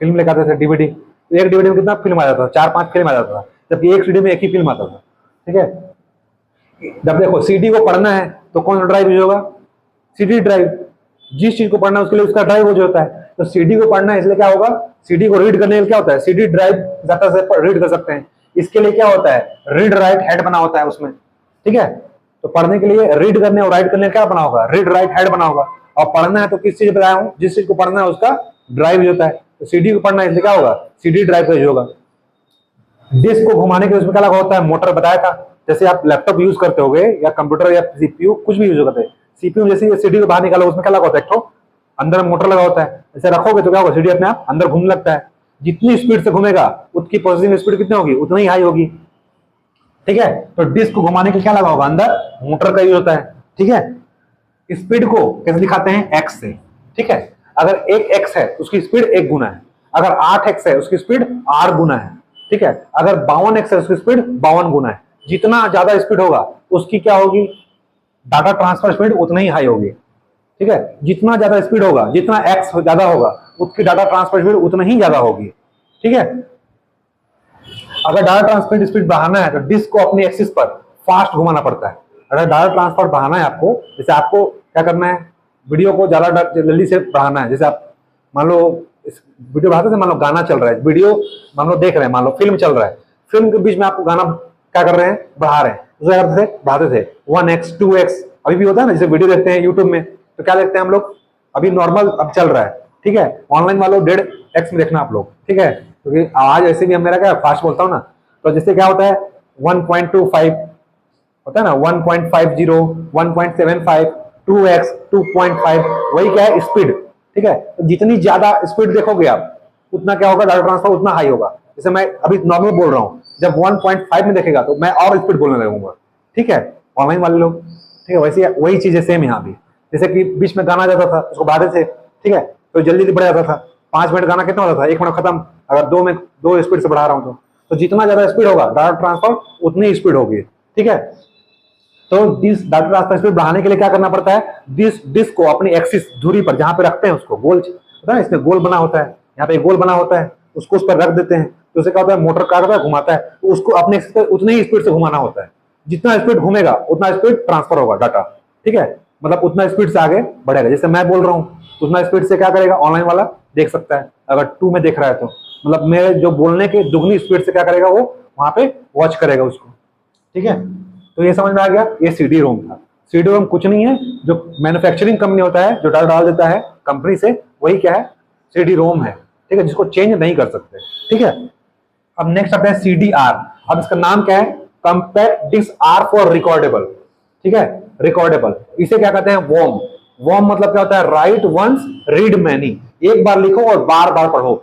फिल्म लेकर आते थे डीवीडी। तो एक डीवीडी में कितना फिल्म आ जाता था? 4-5 फिल्म आ जाता था, जबकि एक सीडी में एक ही फिल्म आता था, ठीक है। जब देखो सीडी को पढ़ना है तो कौन सा ड्राइव यूज होगा? CD drive. जिस चीज को पढ़ना है उसके लिए उसका ड्राइव यूज होता है। तो सीडी को पढ़ना है इसलिए क्या होगा? सीडी को रीड करने के लिए क्या होता है? सीडी ड्राइव ज्यादा से रीड कर सकते हैं। इसके लिए क्या होता है? रीड राइट हेड बना होता है उसमें, ठीक है। तो पढ़ने के लिए रीड करने और राइट करने क्या बना होगा? रीड राइट हेड बना होगा। और पढ़ना है तो किस चीज बताया हूं? जिस चीज को पढ़ना है उसका ड्राइव यूज होता है। तो सीडी को पढ़ना है इसलिए क्या होगा? सीडी ड्राइव का यूज होगा। डिस्क को घुमाने के लिए उसमें क्या लगा होता है? मोटर बताया था। जैसे आप लैपटॉप यूज करते होगे या कंप्यूटर या सीपीयू कुछ भी यूज करते हैं, सीपीयू जैसे सीडी को बाहर निकालो, उसमें क्या लगा होता है? एक तो अंदर मोटर लगा होता है। ऐसे रखोगे तो क्या होगा? सीडी अपने आप अंदर घूमने लगता है। जितनी स्पीड से घूमेगा उतनी प्रोसेसिंग स्पीड कितनी होगी? उतनी ही हाई होगी, ठीक है। तो डिस्क को घुमाने के क्या लगा होगा? अंदर मोटर का यूज होता है, ठीक है। स्पीड को कैसे दिखाते हैं? एक्स से, ठीक है। अगर 1x है उसकी स्पीड 1 गुना है। अगर 8x है उसकी स्पीड 8 गुना है, ठीक है। अगर 52x है उसकी स्पीड 52 गुना है। जितना ज्यादा स्पीड होगा उसकी क्या होगी? डाटा ट्रांसफर स्पीड उतना ही हाई होगी, ठीक है। जितना ज्यादा स्पीड होगा, जितना x ज्यादा होगा, उसकी डाटा ट्रांसफर स्पीड उतना ही ज्यादा होगी, ठीक है। अगर डाटा ट्रांसफर स्पीड बढ़ाना है तो डिस्क को अपनी एक्सिस पर फास्ट घुमाना पड़ता है। अगर डाटा ट्रांसफर बढ़ाना है आपको, जैसे आपको क्या करना है? वीडियो को ज्यादा जल्दी से बढ़ाना है। जैसे आप मान लो इस वीडियो बढ़ाते थे, मान लो गाना चल रहा है, वीडियो मान लो देख रहे हैं, मान लो फिल्म चल रहा है, फिल्म के बीच में आपको गाना क्या कर रहे हैं? बढ़ा रहे हैं। तो क्या करते थे? बढ़ाते थे 1x 2x, अभी भी होता है ना। जैसे वीडियो देखते हैं यूट्यूब में तो क्या देखते हैं हम लोग? अभी नॉर्मल अब चल रहा है, ठीक है। ऑनलाइन वालों 1.5x में देखना आप लोग, ठीक है, क्योंकि आवाज ऐसे भी हम मेरा क्या फास्ट बोलता हूँ ना, तो जैसे क्या होता है 1.25 होता है ना, 1.50, 1.75, 2x 2.5, वही क्या है? स्पीड, ठीक है। तो जितनी ज्यादा स्पीड देखोगे आप उतना क्या होगा? डाटा ट्रांसफर उतना हाई होगा। जैसे मैं अभी नॉर्मल बोल रहा हूँ, जब 1.5 में देखेगा तो मैं और स्पीड बोलने लगूंगा, ठीक है, ऑनलाइन वाले लोग, ठीक है। वैसे वही चीज है सेम यहाँ भी। जैसे कि बीच में गाना जाता था उसको बढ़ाते थे, ठीक है, तो जल्दी बढ़ जाता था। 5 मिनट गाना कितना होता था? 1 मिनट खत्म। अगर 2 स्पीड से बढ़ा रहा हूँ तो जितना ज्यादा स्पीड होगा डाटा ट्रांसफर उतनी स्पीड होगी, ठीक है। तो डिस्क डाटा ट्रांसफर स्पीड बढ़ाने के लिए क्या करना पड़ता है, डिस्क को अपनी एक्सिस धुरी पर जहां पे रखते हैं उसको गोल होता है, इसमें गोल बना होता है, यहाँ पे गोल बना होता है, उसको उस पर रख देते हैं, तो उससे क्या होता है मोटर क्या करता है घुमाता है, तो उसको अपने एक्सिस पर उतनी ही स्पीड से घुमाना होता है, जितना स्पीड घूमेगा उतना स्पीड ट्रांसफर होगा डाटा, ठीक है। मतलब उतना स्पीड से आगे बढ़ेगा, जैसे मैं बोल रहा हूँ उतना स्पीड से क्या करेगा ऑनलाइन वाला देख सकता है, अगर 2 में देख रहा है तो मतलब मेरे जो बोलने के दुगनी स्पीड से क्या करेगा वो वहां पे वॉच करेगा उसको, ठीक है। तो ये समझ में आ गया, ये सीडी रोम था। सीडी रोम कुछ नहीं है, जो मैन्युफैक्चरिंग कंपनी होता है जो डाटा डाल देता है कंपनी से, वही क्या है सीडी रोम है, ठीक है, जिसको चेंज नहीं कर सकते, ठीक है। अब नेक्स्ट आता है सीडी आर। अब इसका नाम क्या है, compact disk R for recordable, ठीक है, रिकॉर्डेबल। इसे क्या कहते हैं, वॉम। वॉम मतलब क्या होता है, राइट वंस रीड मैनी, एक बार लिखो और बार बार पढ़ो,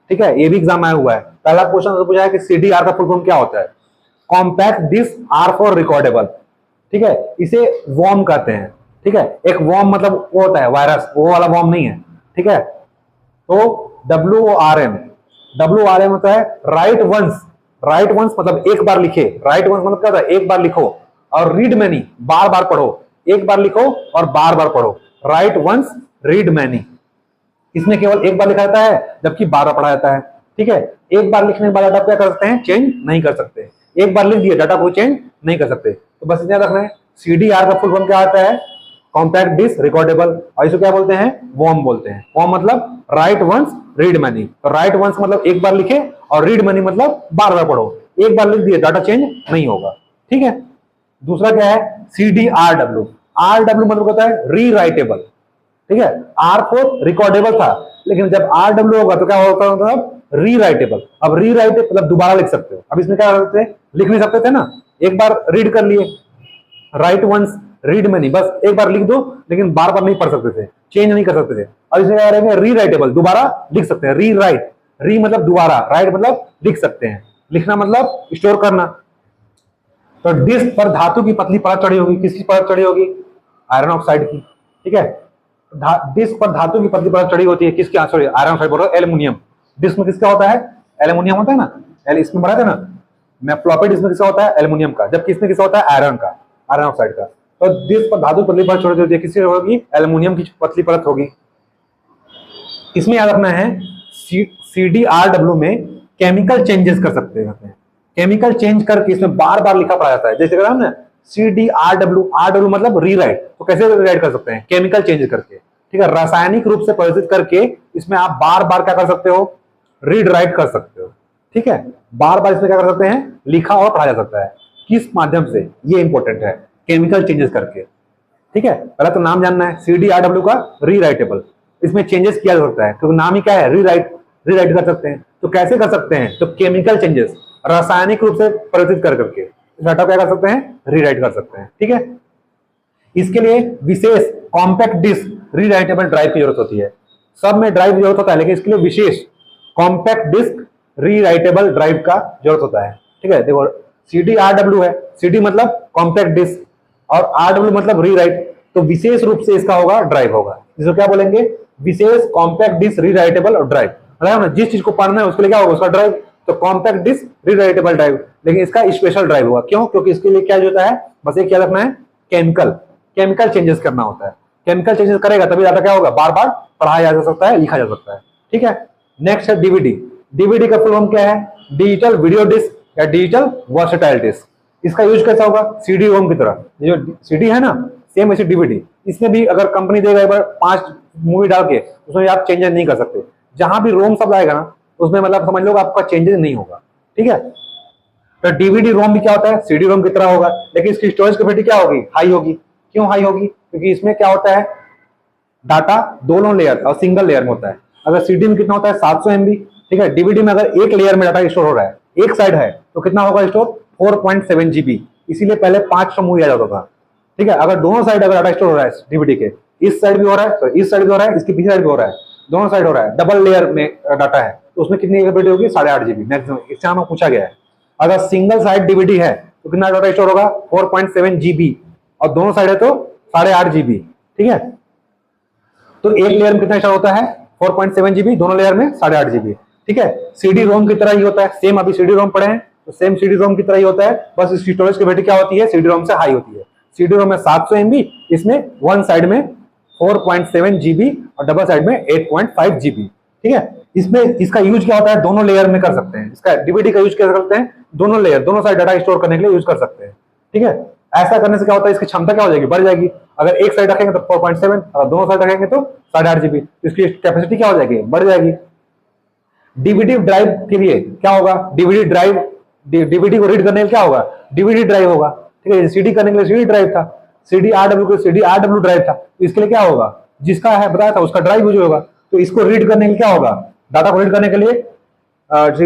ठीक है। ये भी एग्जाम आया हुआ है, पहला क्वेश्चन पूछा है कि सीडी आर का फुल फॉर्म क्या होता है, compact disk R for recordable, ठीक है, इसे वॉर्म कहते हैं, ठीक है। एक वॉर्म मतलब वो होता है वायरस, वो वाला वॉर्म नहीं है, ठीक है। तो WORM होता है राइट वंस, राइट वंस मतलब एक बार लिखे, राइट वंस मतलब क्या होता है एक बार लिखो, और रीड मैनी बार बार पढ़ो, एक बार लिखो और बार बार पढ़ो, राइट वंस रीड मैनी। इसमें केवल एक बार लिखा जाता है जबकि बार बार पढ़ा जाता है, ठीक है। एक बार लिखने के बाद डाटा क्या कर सकते हैं, चेंज नहीं कर सकते, एक बार लिख दिए डाटा को चेंज नहीं कर सकते। तो बस इतना रखना है, सीडीआर का फुल फॉर्म क्या आता है, कॉम्पैक्ट डिस्क रिकॉर्डेबल, और इसे क्या बोलते हैं, वॉर्म बोलते हैं। वॉर्म मतलब राइट वंस रीड मनी, तो राइट वंस मतलब एक बार लिखे और रीड मनी मतलब बार बार पढ़ो, एक बार लिख दिए डाटा चेंज नहीं होगा, ठीक है। दूसरा क्या है, CDRW। RW मतलब होता है रीराइटेबल, ठीक है। आर फॉर रिकॉर्डेबल था, लेकिन जब RW होगा तो क्या होगा, मतलब रीराइटेबल। अब रीराइट मतलब दोबारा लिख सकते हो, अब इसमें क्या करते थे, लिख नहीं सकते थे ना, एक बार रीड कर लिए, राइट वंस रीड में नहीं, बस एक बार लिख दो, लेकिन बार बार नहीं पढ़ सकते थे, चेंज नहीं कर सकते थे। अब इसमें क्या करेंगे, रीराइटेबल, दोबारा लिख सकते हैं, रीराइट, री मतलब दोबारा, राइट मतलब लिख सकते हैं, लिखना मतलब स्टोर करना। तो डिस्क पर धातु की पतली परत चढ़ी होगी, किसकी परत चढ़ी होगी, आयरन ऑक्साइड की, ठीक है। डिस्क पर धातु की पतली परत चढ़ी होती है, किसकी, सॉरी आयरन ऑक्साइड बोल रहा हूं, एल्युमिनियम। डिस्क में किसका होता है, एल्युमिनियम होता है ना, इसमें पढ़ा था ना, मैं फ्लॉपी डिस्क में किसका होता है, एल्युमिनियम का, जबकि इसमें किसका होता है, आयरन का, आयरन ऑक्साइड का। तो डिस्क पर धातु पतली परत चढ़ी होती है, किसकी होगी, एल्युमिनियम की पतली परत होगी। इसमें याद रखना है, CDRW में केमिकल चेंजेस कर सकते हैं, केमिकल चेंज करके इसमें बार बार लिखा पड़ा जाता है। जैसे कहा ना CDRW मतलब रीराइट, तो कैसे रीराइट कर सकते हैं, केमिकल चेंज करके, ठीक है, रासायनिक रूप से परिवर्तित करके इसमें आप बार बार क्या कर सकते हो, रीड राइट कर सकते हो, ठीक है। बार बार इसमें क्या कर सकते हैं, लिखा और पढ़ा जा सकता है, किस माध्यम से, ये इंपॉर्टेंट है, केमिकल चेंजेस करके, ठीक है। पहले तो नाम जानना है, CDRW का रीराइटेबल, इसमें चेंजेस किया जा सकता है क्योंकि नाम ही क्या है, रीराइट, रीराइट कर सकते हैं। तो कैसे कर सकते हैं, तो केमिकल चेंजेस, रासायनिक रूप से परिवर्तित कर करके डाटा क्या कर सकते हैं, रीराइट कर सकते हैं, ठीक है। इसके लिए विशेष कॉम्पैक्ट डिस्क रीराइटेबल ड्राइव की जरूरत होती है, सब में ड्राइव की जरूरत होता है, लेकिन इसके लिए विशेष कॉम्पैक्ट डिस्क रीराइटेबल ड्राइव का जरूरत होता है, ठीक है। देखो CDRW है, CD मतलब कॉम्पैक्ट डिस्क और RW मतलब रीराइट, तो विशेष रूप से इसका होगा ड्राइव होगा, जिसको क्या बोलेंगे, विशेष कॉम्पैक्ट डिस्क रीराइटेबल ड्राइव, मतलब ना जिस चीज को पढ़ना है उसके लिए क्या होगा, उसका ड्राइव, तो कॉम्पैक्ट डिस्क रीराइटेबल ड्राइव, लेकिन इसका स्पेशल ड्राइव होगा, क्यों, क्योंकि इसके लिए क्या होता है, बस एक क्या रखना है, केमिकल चेंजेस करना होता है, केमिकल चेंजेस करेगा तभी डाटा क्या होगा, बार बार पढ़ाया जा सकता है, लिखा जा सकता है, ठीक है। नेक्स्ट है डीवीडी। डीवीडी का फुल फॉर्म क्या है, डिजिटल वीडियो डिस्क या डिजिटल वर्सेटाइल डिस्क। इसका यूज कैसा होगा, सीडी रोम की तरह, जो सीडी है ना सेम ऐसे डीवीडी, इसमें भी अगर कंपनी देगा एक बार 5 मूवी डाल के, उसमें आप चेंजेस नहीं कर सकते, जहां भी रोम सब आएगा ना उसमें मतलब समझ लो आपका चेंजेस नहीं होगा, ठीक है। तो डीवीडी रोम भी क्या होता है, सीडी रोम की तरह होगा, लेकिन इसकी स्टोरेज कैपेसिटी क्या होगी, हाई होगी। क्यों हाई होगी, क्योंकि इसमें क्या होता है, डाटा दोनों लेयर और सिंगल लेयर में होता है। अगर सीडी में कितना होता है, 700 MB, ठीक है। डीवीडी में अगर एक लेयर में डाटा स्टोर हो रहा है, एक साइड है, तो कितना होगा स्टोर, 4.7 GB, इसीलिए पहले 500 मूवी आ जाता था, ठीक है। अगर दोनों साइड अगर डाटा स्टोर हो रहा है डीवीडी के, इस साइड भी हो रहा है, तो इस साइड भी हो रहा है, इसके पीछे साइड भी हो रहा है, दोनों साइड हो रहा है, डबल लेयर में डाटा है, तो उसमें कितनी कैपेसिटी होगी, 8.5 GB मैक्सिमम, एग्जाम में पूछा गया है। अगर सिंगल साइड डीवीडी है तो कितना डाटा स्टोर होगा, 4.7 GB, और दोनों साइड है तो 8.5 GB, ठीक है। तो एक लेयर में कितना स्टोर होता है, 4.7 GB, दोनों लेयर में 8.5 GB। ठीक है, सीडी रोम की तरह ही होता है, सेम अभी सीडी रोम पढ़े हैं तो सेम सीडी रोम की तरह ही होता है, बस इसकी स्टोरेज कैपेसिटी क्या होती है, सीडी रोम से हाई होती है। सीडी रोम में 700 MB, इसमें वन साइड में 4.7 GB और डबल साइड में 8.5 GB। ठीक है, इसमें इसका यूज क्या होता है, दोनों लेयर में कर सकते हैं, इसका डीवीडी का यूज कर सकते हैं, दोनों लेयर दोनों साइड डाटा स्टोर करने के लिए यूज कर सकते हैं। ठीक है, ऐसा करने से क्या होता है, इसकी क्षमता क्या हो जाएगी, बढ़ जाएगी। अगर एक साइड रखेंगे तो 4.7, अगर दोनों साइड रखेंगे तो 8.5 GB, तो इसकी कैपेसिटी क्या हो जाएगी, बढ़ जाएगी। डीवीडी ड्राइव के लिए क्या होगा, डीवीडी ड्राइव, डीवीडी को रीड करने के लिए क्या होगा, डीवीडी ड्राइव होगा। ठीक है, सीडी करने के लिए सीडी ड्राइव था, सीडी आरडब्ल्यू ड्राइव था, तो इसके लिए क्या होगा, जिसका है बताया था उसका ड्राइव यूज होगा। तो इसको रीड करने के लिए क्या होगा, डाटा को रीड करने के लिए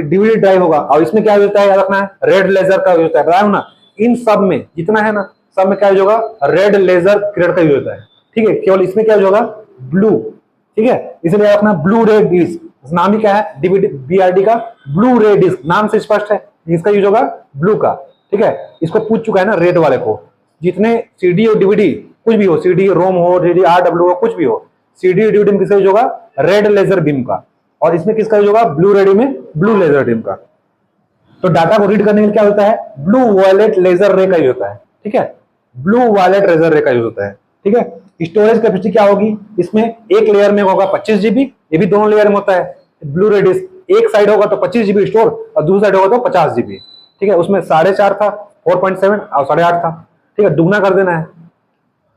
डीवीडी ड्राइव होगा। और इसमें क्या होता है, याद रखना है, रेड लेजर का यूज होता है, बताया ना, इन सब में जितना है ना, सब में क्या यूज होगा, रेड लेजर किरण का यूज होता है। ठीक है, केवल इसमें क्या यूज होगा, ब्लू। ठीक है, इसलिए याद रखना ब्लू रे डिस्क, नाम ही क्या है, डीवीडी बीआरडी का ब्लू रे डिस्क, नाम से स्पष्ट है, इसका यूज होगा ब्लू का। ठीक है, इसको पूछ चुका है ना रेड वाले को, जितने सीडी और डीवीडी कुछ भी हो, सीडी रोम हो, सीडी आरडब्ल्यू हो, कुछ भी हो, सीडी डीवीडी में किसका यूज होगा, रेड लेजर बीम का। और इसमें किसका यूज होगा, ब्लू रेडी में ब्लू लेजर बीम का। तो डाटा को रीड करने के लिए क्या होता है, ब्लू वायलेट लेजर रे का यूज होता है। ठीक है, ब्लू वायलेट लेजर रे का यूज होता है। ठीक है, स्टोरेज कैपेसिटी क्या होगी, इसमें एक लेयर में होगा 25 GB, ये भी दोनों लेयर में होता है। ब्लू रे डिस्क एक साइड होगा तो 25 GB स्टोर और दूसरी साइड होगा तो 50 GB। ठीक है, उसमें 4.5 था, 4.7 और 8.5 था। ठीक है, दुगना कर देना है।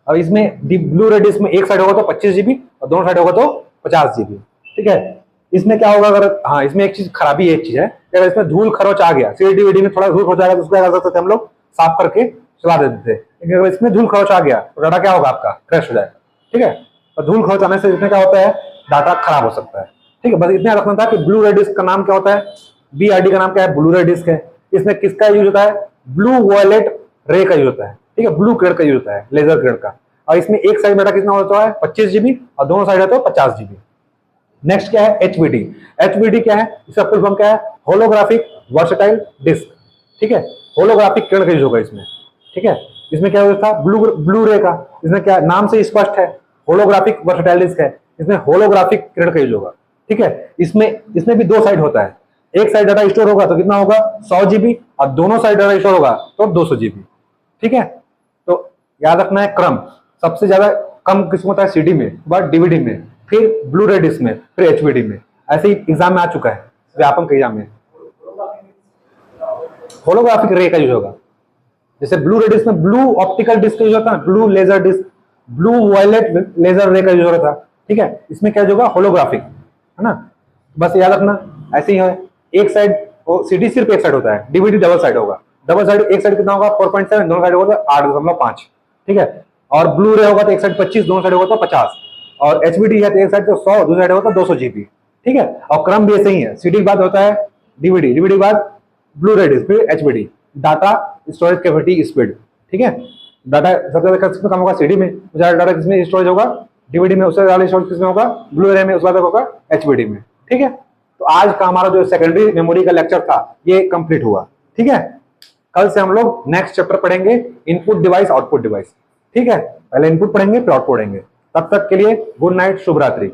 अब इसमें ब्लू रे डिस्क में एक साइड होगा तो 25 GB और दोनों साइड होगा तो 50 GB। ठीक है, इसमें क्या होगा, अगर हाँ इसमें एक चीज खराबी, एक चीज है, अगर इसमें धूल खरोच आ गया, सीडी वीडी में थोड़ा धूल खरोच आ गया तो उसको क्या कर सकते थे हम लोग, साफ करके चला देते थे। लेकिन अगर इसमें धूल खरोच आ गया तो डाटा क्या होगा, आपका क्रैश हो जाएगा। ठीक है, और धूल खरोच आने से इसमें क्या होता है, डाटा खराब हो सकता है। ठीक है, बस इतना रखना था कि ब्लू रे डिस्क का नाम क्या होता है, बीआरडी का नाम क्या है, ब्लू रे डिस्क है। इसमें किसका यूज होता है, ब्लू वायलेट रे का यूज होता है। ठीक है, ब्लू किरण का यूज होता है, लेजर किरण का। और इसमें एक साइड डाटा कितना होता है, 25 GB और दोनों साइड है तो 50 GB। नेक्स्ट क्या है, एचवीडी। एचवीडी क्या है, इसका फुल फॉर्म क्या है, होलोग्राफिक वर्सेटाइल डिस्क। ठीक है, होलोग्राफिक किरण का यूज होगा इसमें। ठीक है, इसमें क्या होता था, ब्लू रे का, इसमें क्या नाम से स्पष्ट है, होलोग्राफिक वर्सेटाइल डिस्क है, इसमें होलोग्राफिक किरण का यूज होगा। ठीक है, इसमें भी दो साइड होता है, एक साइड डाटा स्टोर होगा तो कितना होगा, 100 GB और दोनों साइड डाटा स्टोर होगा तो 200 GB। ठीक है, तो याद रखना है क्रम, सबसे ज्यादा कम किस्म होता है सीडी में, बाद डीवीडी में, फिर ब्लू रे डिस्क में, फिर एचवीडी में। ऐसे ही एग्जाम में आ चुका है, व्यापम के एग्जाम में होलोग्राफिक रे का यूज होगा। जैसे ब्लू रे डिस्क में ब्लू ऑप्टिकल डिस्क का यूज होता है, blue laser disc, blue violet laser ray का यूज होता था। ठीक है, इसमें क्या होगा, होलोग्राफिक, है ना, बस याद रखना ऐसे ही है। एक साइड सीडी सिर्फ एक साइड होता है, डीवीडी डबल साइड होगा, डबल साइड एक साइड कितना होगा 4.7, दोनों साइड होगा तो 8.5। ठीक है, और ब्लू रे होगा तो एक साइड 25, दोनों साइड होगा तो 50, और एचवीडी है तो एक साइड तो 100, दूसरी साइड होगा तो 200 GB। ठीक है, और क्रम भी ऐसे ही है, सीडी के बाद होता है डीवीडी, डीवीडी के बाद ब्लू रे डिस्क, फिर HVD. Data storage capacity speed. ठीक है, डाटा सबसे ज्यादा किसमें कम होगा, सीडी में, ज्यादा डाटा किसमें स्टोरेज होगा, डीवीडी में, उससे ज्यादा स्टोरेज किसमें होगा, ब्लू रे में, उसके बाद होगा एचवीडी में। ठीक है, तो आज का हमारा जो सेकेंडरी मेमोरी का लेक्चर था ये कंप्लीट हुआ। ठीक है, कल से हम लोग नेक्स्ट चैप्टर पढ़ेंगे, इनपुट डिवाइस आउटपुट डिवाइस। ठीक है, पहले इनपुट पढ़ेंगे फिर आउटपुट पढ़ेंगे। तब तक के लिए गुड नाइट, शुभ रात्रि।